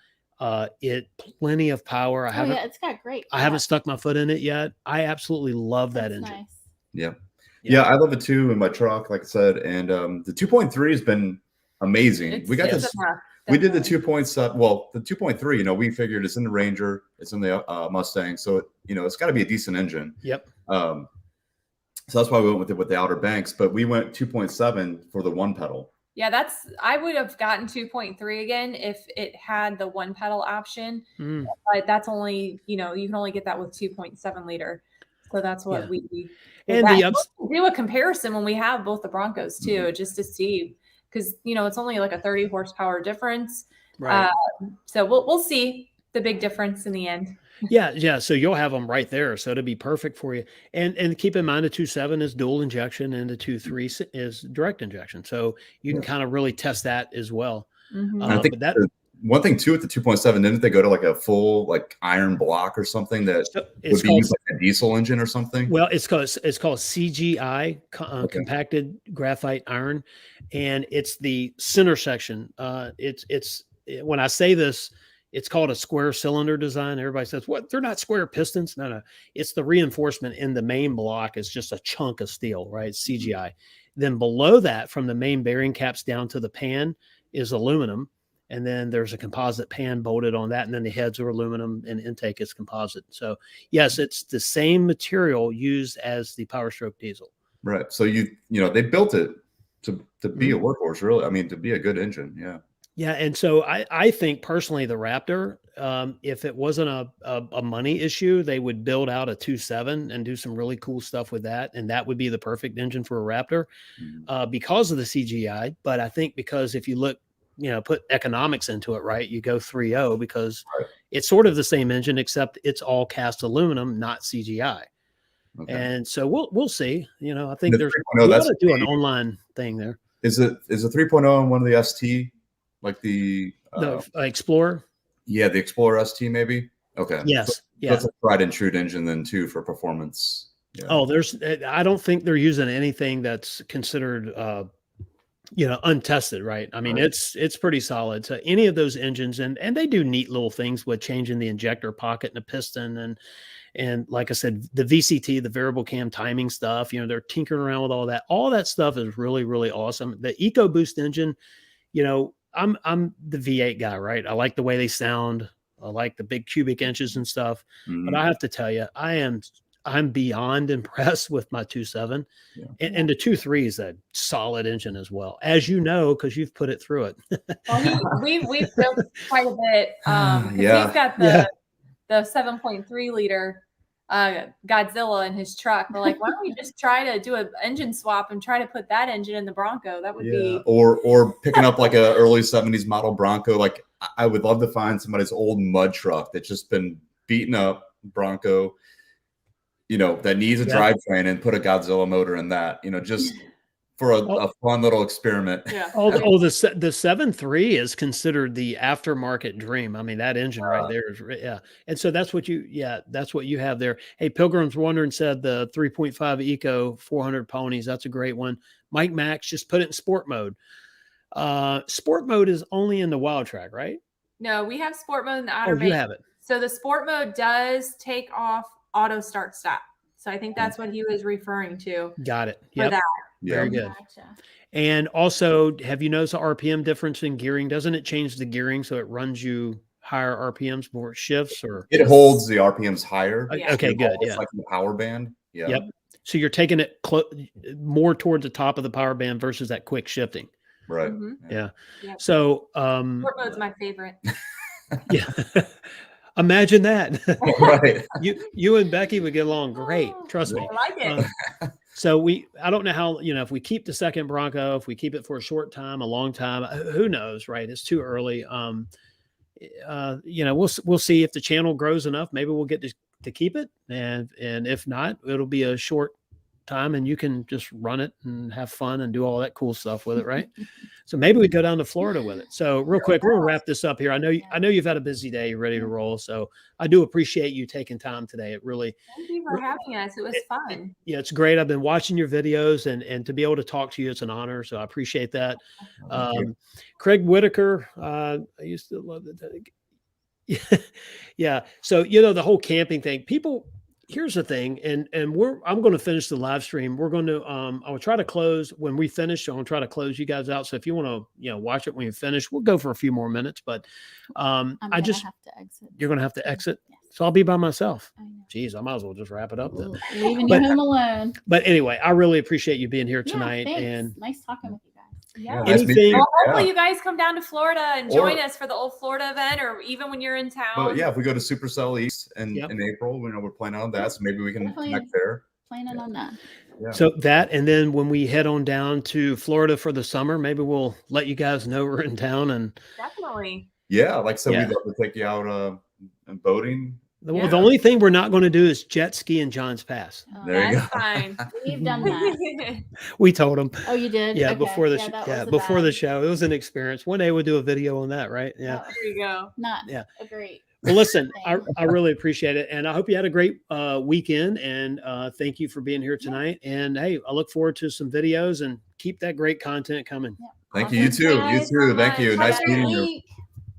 Plenty of power. It's got great. I haven't stuck my foot in it yet. I absolutely love that engine. Nice. Yeah, I love it too in my truck, like I said. And the 2.3 has been amazing. We did the 2.7. Well, the 2.3, we figured it's in the Ranger, it's in the Mustang, so it's got to be a decent engine. Yep. So that's why we went with it with the Outer Banks, but we went 2.7 for the one pedal. Yeah, I would have gotten 2.3 again if it had the one pedal option. But that's only, you can only get that with 2.7 liter. So that's what we do a comparison when we have both the Broncos too, just to see, because it's only like a 30 horsepower difference. Right. So we'll see the big difference in the end. Yeah. So you'll have them right there. So it'll be perfect for you. And keep in mind, the 2.7 is dual injection and the 2.3 is direct injection. So you can kind of really test that as well. I think one thing too with the 2.7, didn't they go to like a full like iron block or something that would be used like a diesel engine or something? Well, it's called CGI, compacted graphite iron, and it's the center section. It's when I say this, it's called a square cylinder design. Everybody says, what? They're not square pistons. No. It's the reinforcement in the main block is just a chunk of steel, right? It's CGI. Then below that, from the main bearing caps down to the pan, is aluminum. And then there's a composite pan bolted on that. And then the heads are aluminum and intake is composite. So yes, it's the same material used as the Power Stroke diesel. Right. So they built it to be a workhorse, really. I mean, to be a good engine. Yeah. Yeah, and so I think personally the Raptor, if it wasn't a money issue, they would build out a 2.7 and do some really cool stuff with that, and that would be the perfect engine for a Raptor because of the CGI. But I think because if you look, put economics into it, right, you go 3.0 because it's sort of the same engine except it's all cast aluminum, not CGI. Okay. And so we'll see. I think we ought to do an online thing there. Is a 3.0 on one of the ST? Like the Explorer? Yeah, the Explorer ST maybe. Okay. Yes. So that's a tried and true engine then too for performance. Yeah. Oh, I don't think they're using anything that's considered untested, right? I mean, it's pretty solid. So any of those engines, and they do neat little things with changing the injector pocket and the piston and like I said, the VCT, the variable cam timing stuff, they're tinkering around with all that. All that stuff is really, really awesome. The EcoBoost engine, I'm the V8 guy, right? I like the way they sound. I like the big cubic inches and stuff. But I have to tell you, I'm beyond impressed with my 2.7. Yeah. And the 2.3 is a solid engine as well, as you know, because you've put it through it. Well, we've built quite a bit. He's got the 7.3 liter Godzilla in his truck. We're like, why don't we just try to do an engine swap and try to put that engine in the Bronco? That would be or picking up like a early 70s model Bronco. Like I would love to find somebody's old mud truck that's just been beaten up Bronco, that needs a drivetrain and put a Godzilla motor in that, just for a fun little experiment. Yeah. The 7.3 is considered the aftermarket dream. I mean, that engine right there is, And so that's what you have there. Hey, Pilgrim's Wondering said the 3.5 Eco 400 ponies. That's a great one. Mike Max just put it in sport mode. Sport mode is only in the Wild Track, right? No, we have sport mode in the Oh, Outer you Banks. have it. So the sport mode does take off auto start stop. So I think that's what he was referring to. Got it. For Yep. that. Very good. Gotcha. And also, have you noticed the RPM difference in gearing? Doesn't it change the gearing so it runs you higher RPMs before it shifts? Or It holds the RPMs higher. Yeah. okay, good. It's Yeah. like the power band. Yeah. Yep. So you're taking it more towards the top of the power band versus that quick shifting. Right. Mhm. Yeah. Yep. So Sport mode's my favorite. yeah. Imagine that. Right. You and Becky would get along great. Trust me. I like it. So I don't know how, if we keep the second Bronco, if we keep it for a short time, a long time, who knows, right? It's too early. We'll see if the channel grows enough. Maybe we'll get to keep it. And if not, it'll be a short time and you can just run it and have fun and do all that cool stuff with it. Right. So maybe we go down to Florida with it. So real quick, we're gonna wrap this up here. I know you've had a busy day. You're ready to roll. So I do appreciate you taking time today. It really, Thank you for having us. It was fun. yeah, it's great. I've been watching your videos and to be able to talk to you, it's an honor. So I appreciate that. Craig Whitaker, I used to love that. Yeah. So, the whole camping thing, here's the thing. And I'm going to finish the live stream. We're going to, I will try to close when we finish. I'm going to try to close you guys out. So if you want to, watch it when you finish, we'll go for a few more minutes, but I'm gonna have to exit. you're going to have to exit. Yes. So I'll be by myself. I know. Geez, I might as well just wrap it up then. Leaving But- you home alone. But anyway, I really appreciate you being here tonight. Yeah, thanks. And nice talking with you guys. Yeah. Nice meeting anything, you. Well, hopefully Yeah. you guys come down to Florida and Or- join us for the old Florida event, or even when you're in town. But yeah, if we go to Supercell East in Yep. April, we're planning on that. So maybe we can Definitely. connect there. Planning on that. Yeah. so that, and then when we head on down to Florida for the summer, maybe we'll let you guys know we're in town. And Definitely. Yeah, like I said, Yeah. we'd love to take you out and boating. the only thing we're not going to do is jet ski in John's Pass. Oh, There you That's go. fine. We've done that. We told them. Oh, you did? Yeah, Okay. before the that was before the bad. show, it was an experience. One day we'll do a video on that, right? Yeah. Oh, There you go. not Yeah. great. Well, listen, I Thanks. really appreciate it, and I hope you had a great weekend. And thank you for being here tonight. And hey, I look forward to some videos and keep that great content coming. Thank you. You Awesome. too. You Guys, too. so Thank you. much. Nice Have a meeting great you. Week.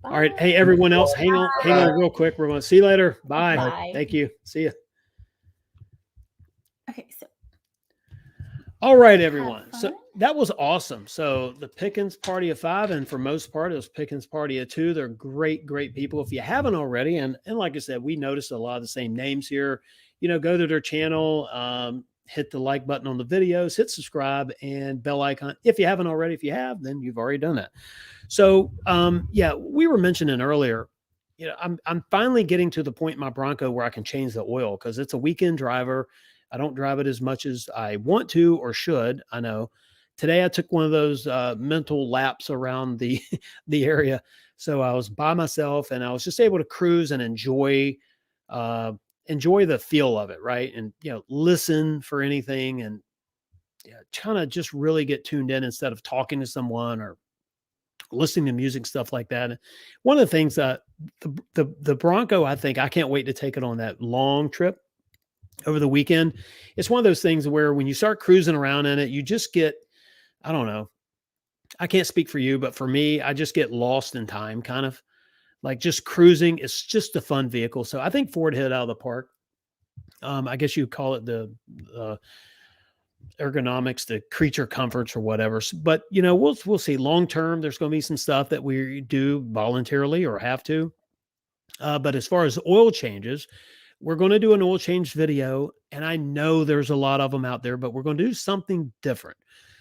All right, Bye. hey everyone else, hang on real quick. We're going to see you later. Bye. Bye. Thank you. See you. Okay, so All right, everyone. So fun. that was awesome. So the Pickens Party of 5, and for most part, it was Pickens Party of 2. They're great people. If you haven't already, and like I said, we noticed a lot of the same names here. Go to their channel, hit the like button on the videos, hit subscribe, and bell icon. If you haven't already, if you have, then you've already done that. So we were mentioning earlier. I'm finally getting to the point in my Bronco where I can change the oil because it's a weekend driver. I don't drive it as much as I want to or should. I know. Today I took one of those mental laps around the area. So I was by myself and I was just able to cruise and enjoy the feel of it, right? And listen for anything and kind of just really get tuned in instead of talking to someone or listening to music, stuff like that. One of the things that the Bronco, I think I can't wait to take it on that long trip over the weekend. It's one of those things where when you start cruising around in it, you just get, I don't know, I can't speak for you, but for me, I just get lost in time, kind of like just cruising. It's just a fun vehicle. So I think Ford hit out of the park. I guess you call it the ergonomics, the creature comforts or whatever. But, we'll see long term. There's going to be some stuff that we do voluntarily or have to. But as far as oil changes, we're going to do an oil change video, and I know there's a lot of them out there, but we're going to do something different.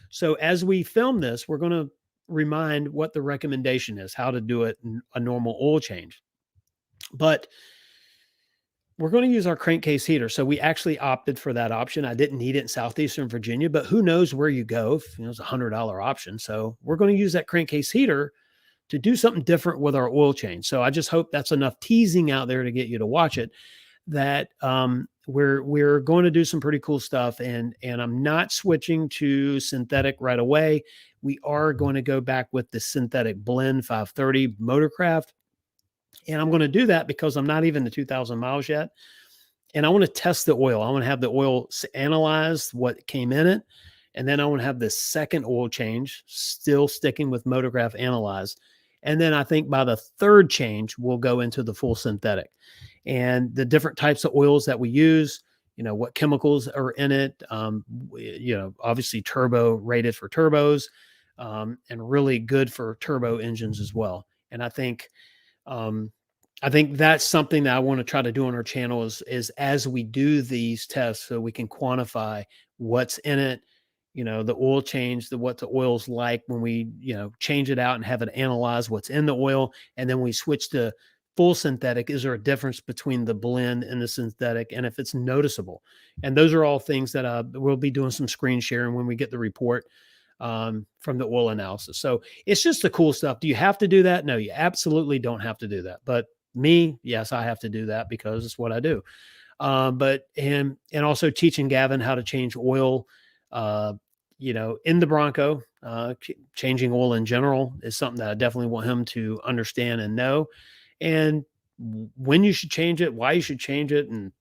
So as we film this, we're going to remind what the recommendation is, how to do it in a normal oil change. But we're going to use our crankcase heater. So we actually opted for that option. I didn't need it in Southeastern Virginia, but who knows where you go. It's a $100 option. So we're going to use that crankcase heater to do something different with our oil change. So I just hope that's enough teasing out there to get you to watch it. That we're going to do some pretty cool stuff, and I'm not switching to synthetic right away. We are going to go back with the synthetic blend 530 Motorcraft, and I'm going to do that because I'm not even to 2,000 miles yet, and I want to test the oil. I want to have the oil analyzed, what came in it, And then I want to have this second oil change, still sticking with Motograph Analyze. And then I think by the third change, we'll go into the full synthetic and the different types of oils that we use, what chemicals are in it. Obviously turbo rated for turbos, and really good for turbo engines as well. And I think that's something that I want to try to do on our channel is as we do these tests, so we can quantify what's in it, the oil change, what the oil's like when we, change it out and have it analyze what's in the oil. And then we switch to full synthetic. Is there a difference between the blend and the synthetic? And if it's noticeable, and those are all things that we'll be doing some screen sharing when we get the report from the oil analysis. So it's just the cool stuff. Do you have to do that? No, you absolutely don't have to do that. But me, yes, I have to do that because it's what I do. And also teaching Gavin how to change oil, in the Bronco, changing oil in general is something that I definitely want him to understand and know. And when you should change it, why you should change it. And,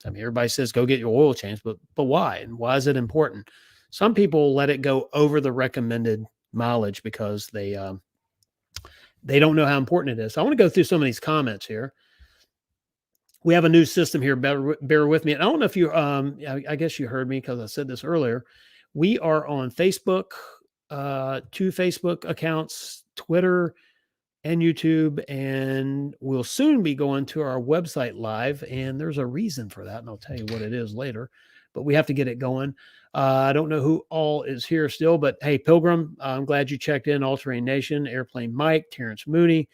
everybody says, go get your oil changed, but why? And why is it important? Some people let it go over the recommended mileage because they don't know how important it is. So I want to go through some of these comments here. We have a new system here. Bear with me. And I don't know if you, I guess you heard me because I said this earlier. We are on Facebook, 2 Facebook accounts, Twitter, and YouTube, and we'll soon be going to our website live. And there's a reason for that, and I'll tell you what it is later. But we have to get it going. I don't know who all is here still, but hey, Pilgrim, I'm glad you checked in. All Terrain Nation, Airplane Mike, Terrence Mooney,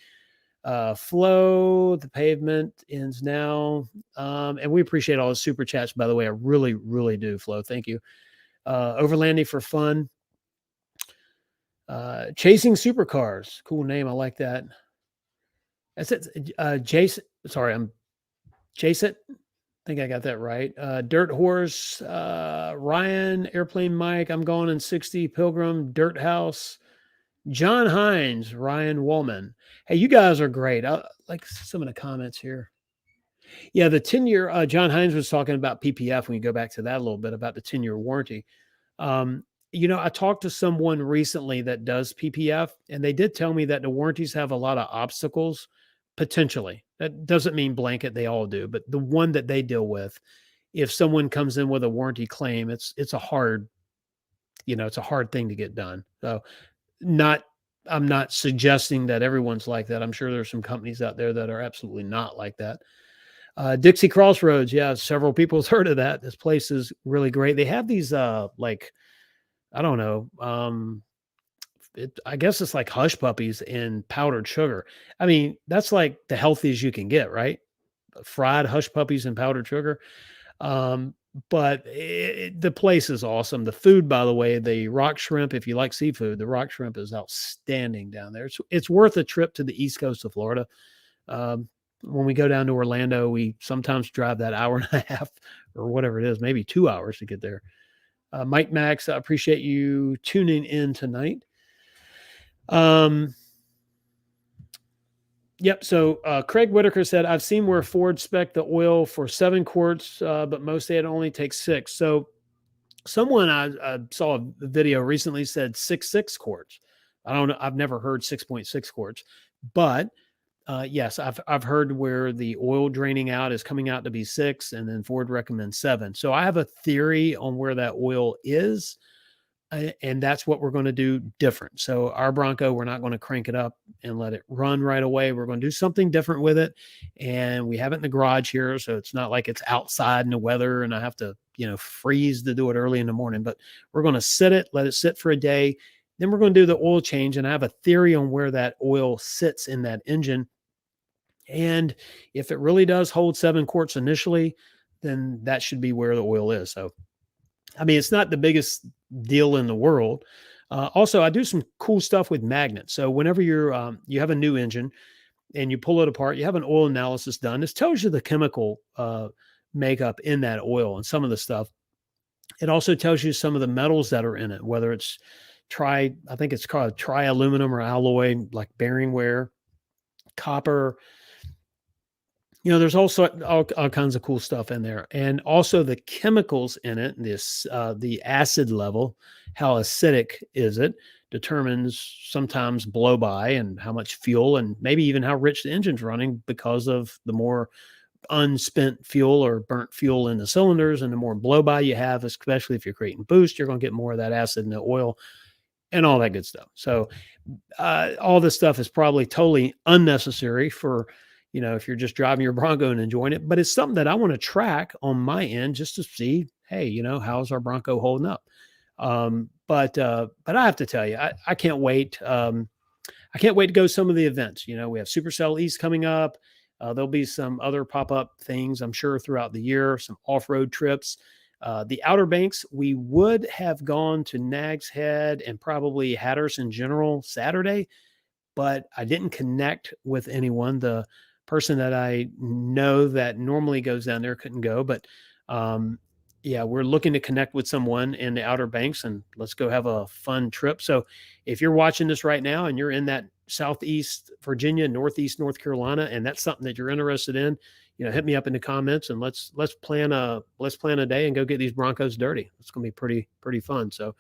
Flo, the pavement ends now. And we appreciate all the super chats, by the way. I really, really do, Flo. Thank you. Overlanding for Fun. Chasing Supercars. Cool name. I like that. That's it. Jason. Sorry, I'm Jason. I think I got that right. Dirt Horse, Ryan, Airplane Mike, I'm going in 60, Pilgrim, Dirt House, John Hines, Ryan Woolman. Hey, you guys are great. I like some of the comments here. Yeah, the 10-year, John Hines was talking about PPF when you go back to that a little bit about the 10-year warranty. I talked to someone recently that does PPF, and they did tell me that the warranties have a lot of obstacles, potentially. That doesn't mean blanket, they all do, but the one that they deal with, if someone comes in with a warranty claim, it's a hard, it's a hard thing to get done. So I'm not suggesting that everyone's like that. I'm sure there's some companies out there that are absolutely not like that. Dixie Crossroads. Yeah. Several people have heard of that. This place is really great. They have these, I don't know. I guess it's like hush puppies in powdered sugar. I mean, that's like the healthiest you can get, right? Fried hush puppies and powdered sugar. But the place is awesome. The food, by the way, the rock shrimp, if you like seafood, the rock shrimp is outstanding down there. It's worth a trip to the East Coast of Florida. When we go down to Orlando, we sometimes drive that hour and a half or whatever it is, maybe 2 hours to get there. Mike Max, I appreciate you tuning in tonight. Yep. So Craig Whitaker said, I've seen where Ford spec the oil for 7 quarts, but most say it only takes 6. So someone I saw a video recently said 6.6 quarts. I don't know. I've never heard 6.6 quarts, but yes, I've heard where the oil draining out is coming out to be 6, and then Ford recommends 7. So I have a theory on where that oil is, and that's what we're going to do different. So our Bronco, we're not going to crank it up and let it run right away. We're going to do something different with it, and we have it in the garage here, so it's not like it's outside in the weather and I have to, freeze to do it early in the morning. But we're going to let it sit for a day. Then we're going to do the oil change, and I have a theory on where that oil sits in that engine. And if it really does hold 7 quarts initially, then that should be where the oil is. So, I mean, it's not the biggest deal in the world. Also, I do some cool stuff with magnets. So whenever you have a new engine and you pull it apart, you have an oil analysis done. This tells you the chemical makeup in that oil and some of the stuff. It also tells you some of the metals that are in it, whether it's I think it's called tri-aluminum or alloy, like bearing wear, copper, There's also all kinds of cool stuff in there, and also the chemicals in it. The acid level, how acidic is it, determines sometimes blow by and how much fuel, and maybe even how rich the engine's running, because of the more unspent fuel or burnt fuel in the cylinders, and the more blow by you have, especially if you're creating boost, you're going to get more of that acid in the oil and all that good stuff. So all this stuff is probably totally unnecessary for, if you're just driving your Bronco and enjoying it, but it's something that I want to track on my end just to see, hey, how's our Bronco holding up? But I have to tell you, I can't wait. I can't wait to go to some of the events. We have Supercell East coming up. There'll be some other pop-up things, I'm sure, throughout the year, some off-road trips. The Outer Banks, we would have gone to Nags Head and probably Hatteras in general Saturday, but I didn't connect with anyone. The person that I know that normally goes down there couldn't go, but yeah, we're looking to connect with someone in the Outer Banks, and let's go have a fun trip. So if you're watching this right now and you're in that Southeast Virginia, Northeast North Carolina, and that's something that you're interested in, hit me up in the comments, and let's plan a day and go get these Broncos dirty. It's going to be pretty fun. So,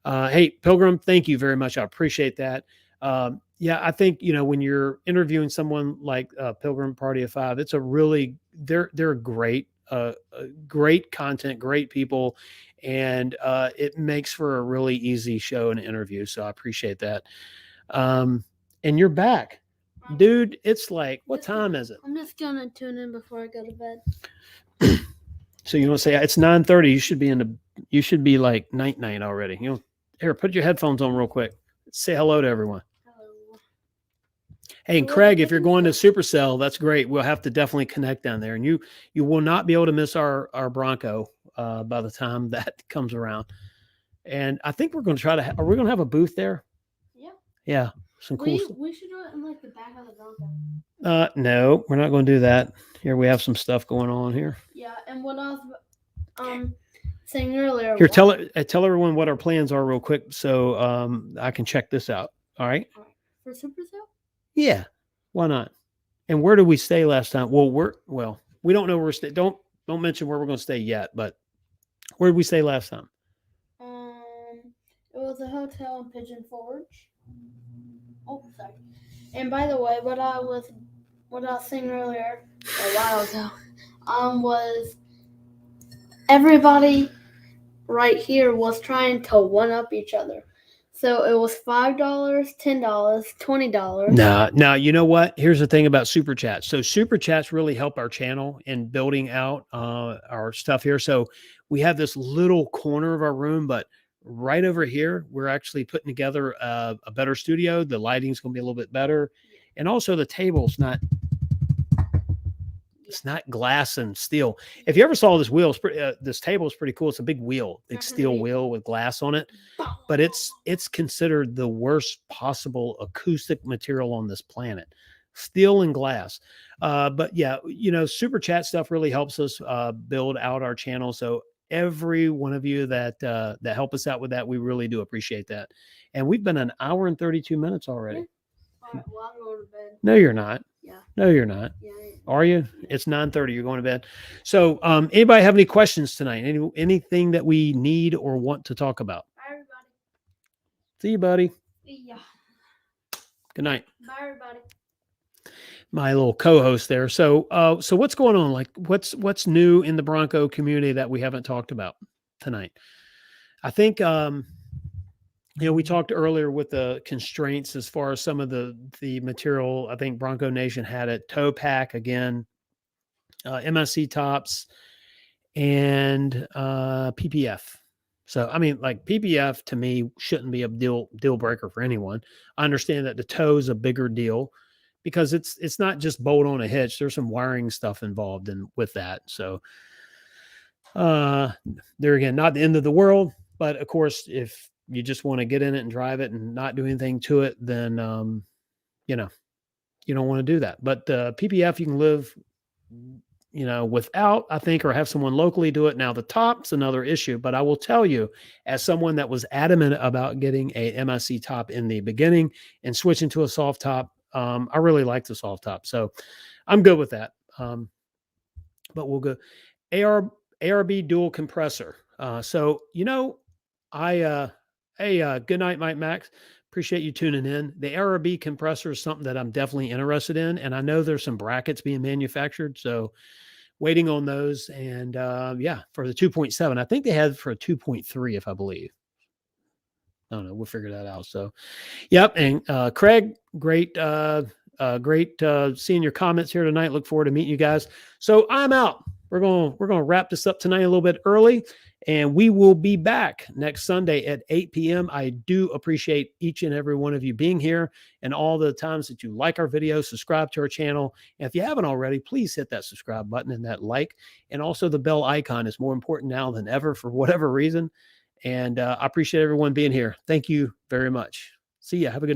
hey, Pilgrim, thank you very much. I appreciate that. Yeah, I think, when you're interviewing someone like Pilgrim Party of Five, it's they're great, great content, great people, and it makes for a really easy show and interview. So I appreciate that. And you're back, dude. It's like, what time is it? I'm just gonna tune in before I go to bed. So you want to say it's 9:30? You should be like night already. Here, put your headphones on real quick. Say hello to everyone. Hello. Hey, and Craig, if you're going to Supercell, that's great. We'll have to definitely connect down there, and you will not be able to miss our Bronco by the time that comes around. And I think we're going to are we going to have a booth there? Yeah. Yeah. Some cool stuff. We should do it in like the back of the Bronco. No, we're not going to do that. Here we have some stuff going on here. Yeah, and what I was saying earlier. Here, tell everyone what our plans are real quick, so I can check this out. All right. For Supercell? Yeah. Why not? And where did we stay last time? Well, we don't know where we're staying. Don't mention where we're going to stay yet. But where did we stay last time? It was a hotel in Pigeon Forge. Oh, sorry. And by the way, what I was saying earlier a while ago, was everybody right here was trying to one up each other. So it was $5, $10, $20. Now, you know what? Here's the thing about Super Chats. So Super Chats really help our channel in building out our stuff here. So we have this little corner of our room, but right over here, we're actually putting together a better studio. The lighting's going to be a little bit better. And also the table's it's not glass and steel. If you ever saw this wheel, this table is pretty cool. It's a big wheel, big steel wheel with glass on it, but it's considered the worst possible acoustic material on this planet, steel and glass. But yeah, Super Chat stuff really helps us build out our channel. So every one of you that help us out with that, we really do appreciate that. And we've been an hour and 32 minutes already. All right, well, I'm going to bed. No, you're not. Yeah. No, you're not. Yeah. Are you? It's 9:30. You're going to bed. So, anybody have any questions tonight? Anything that we need or want to talk about? Bye, everybody. See you, buddy. Yeah. Good night. Bye, everybody. My little co-host there. So what's going on? Like, what's new in the Bronco community that we haven't talked about tonight? I think, we talked earlier with the constraints as far as some of the material. I think Bronco Nation had it. Toe pack again, MSC tops, and PPF. So, I mean, like PPF to me shouldn't be a deal breaker for anyone. I understand that the toe is a bigger deal because it's not just bolt on a hitch. There's some wiring stuff involved with that. So, there again, not the end of the world, but of course, if you just want to get in it and drive it and not do anything to it, then, you don't want to do that. But PPF, you can live, without, I think, or have someone locally do it. Now, the top's another issue, but I will tell you, as someone that was adamant about getting a MSC top in the beginning and switching to a soft top, I really like the soft top. So I'm good with that. But we'll go ARB dual compressor. So, good night, Mike Max. Appreciate you tuning in. The ARB compressor is something that I'm definitely interested in. And I know there's some brackets being manufactured. So waiting on those. And for the 2.7, I think they had for a 2.3, if I believe. I don't know. We'll figure that out. So, yep. And Craig, great seeing your comments here tonight. Look forward to meeting you guys. So I'm out. We're gonna wrap this up tonight a little bit early, and we will be back next Sunday at 8 p.m. I do appreciate each and every one of you being here and all the times that you like our videos, subscribe to our channel. And if you haven't already, please hit that subscribe button and that like, and also the bell icon is more important now than ever for whatever reason. And I appreciate everyone being here. Thank you very much. See ya. Have a good night.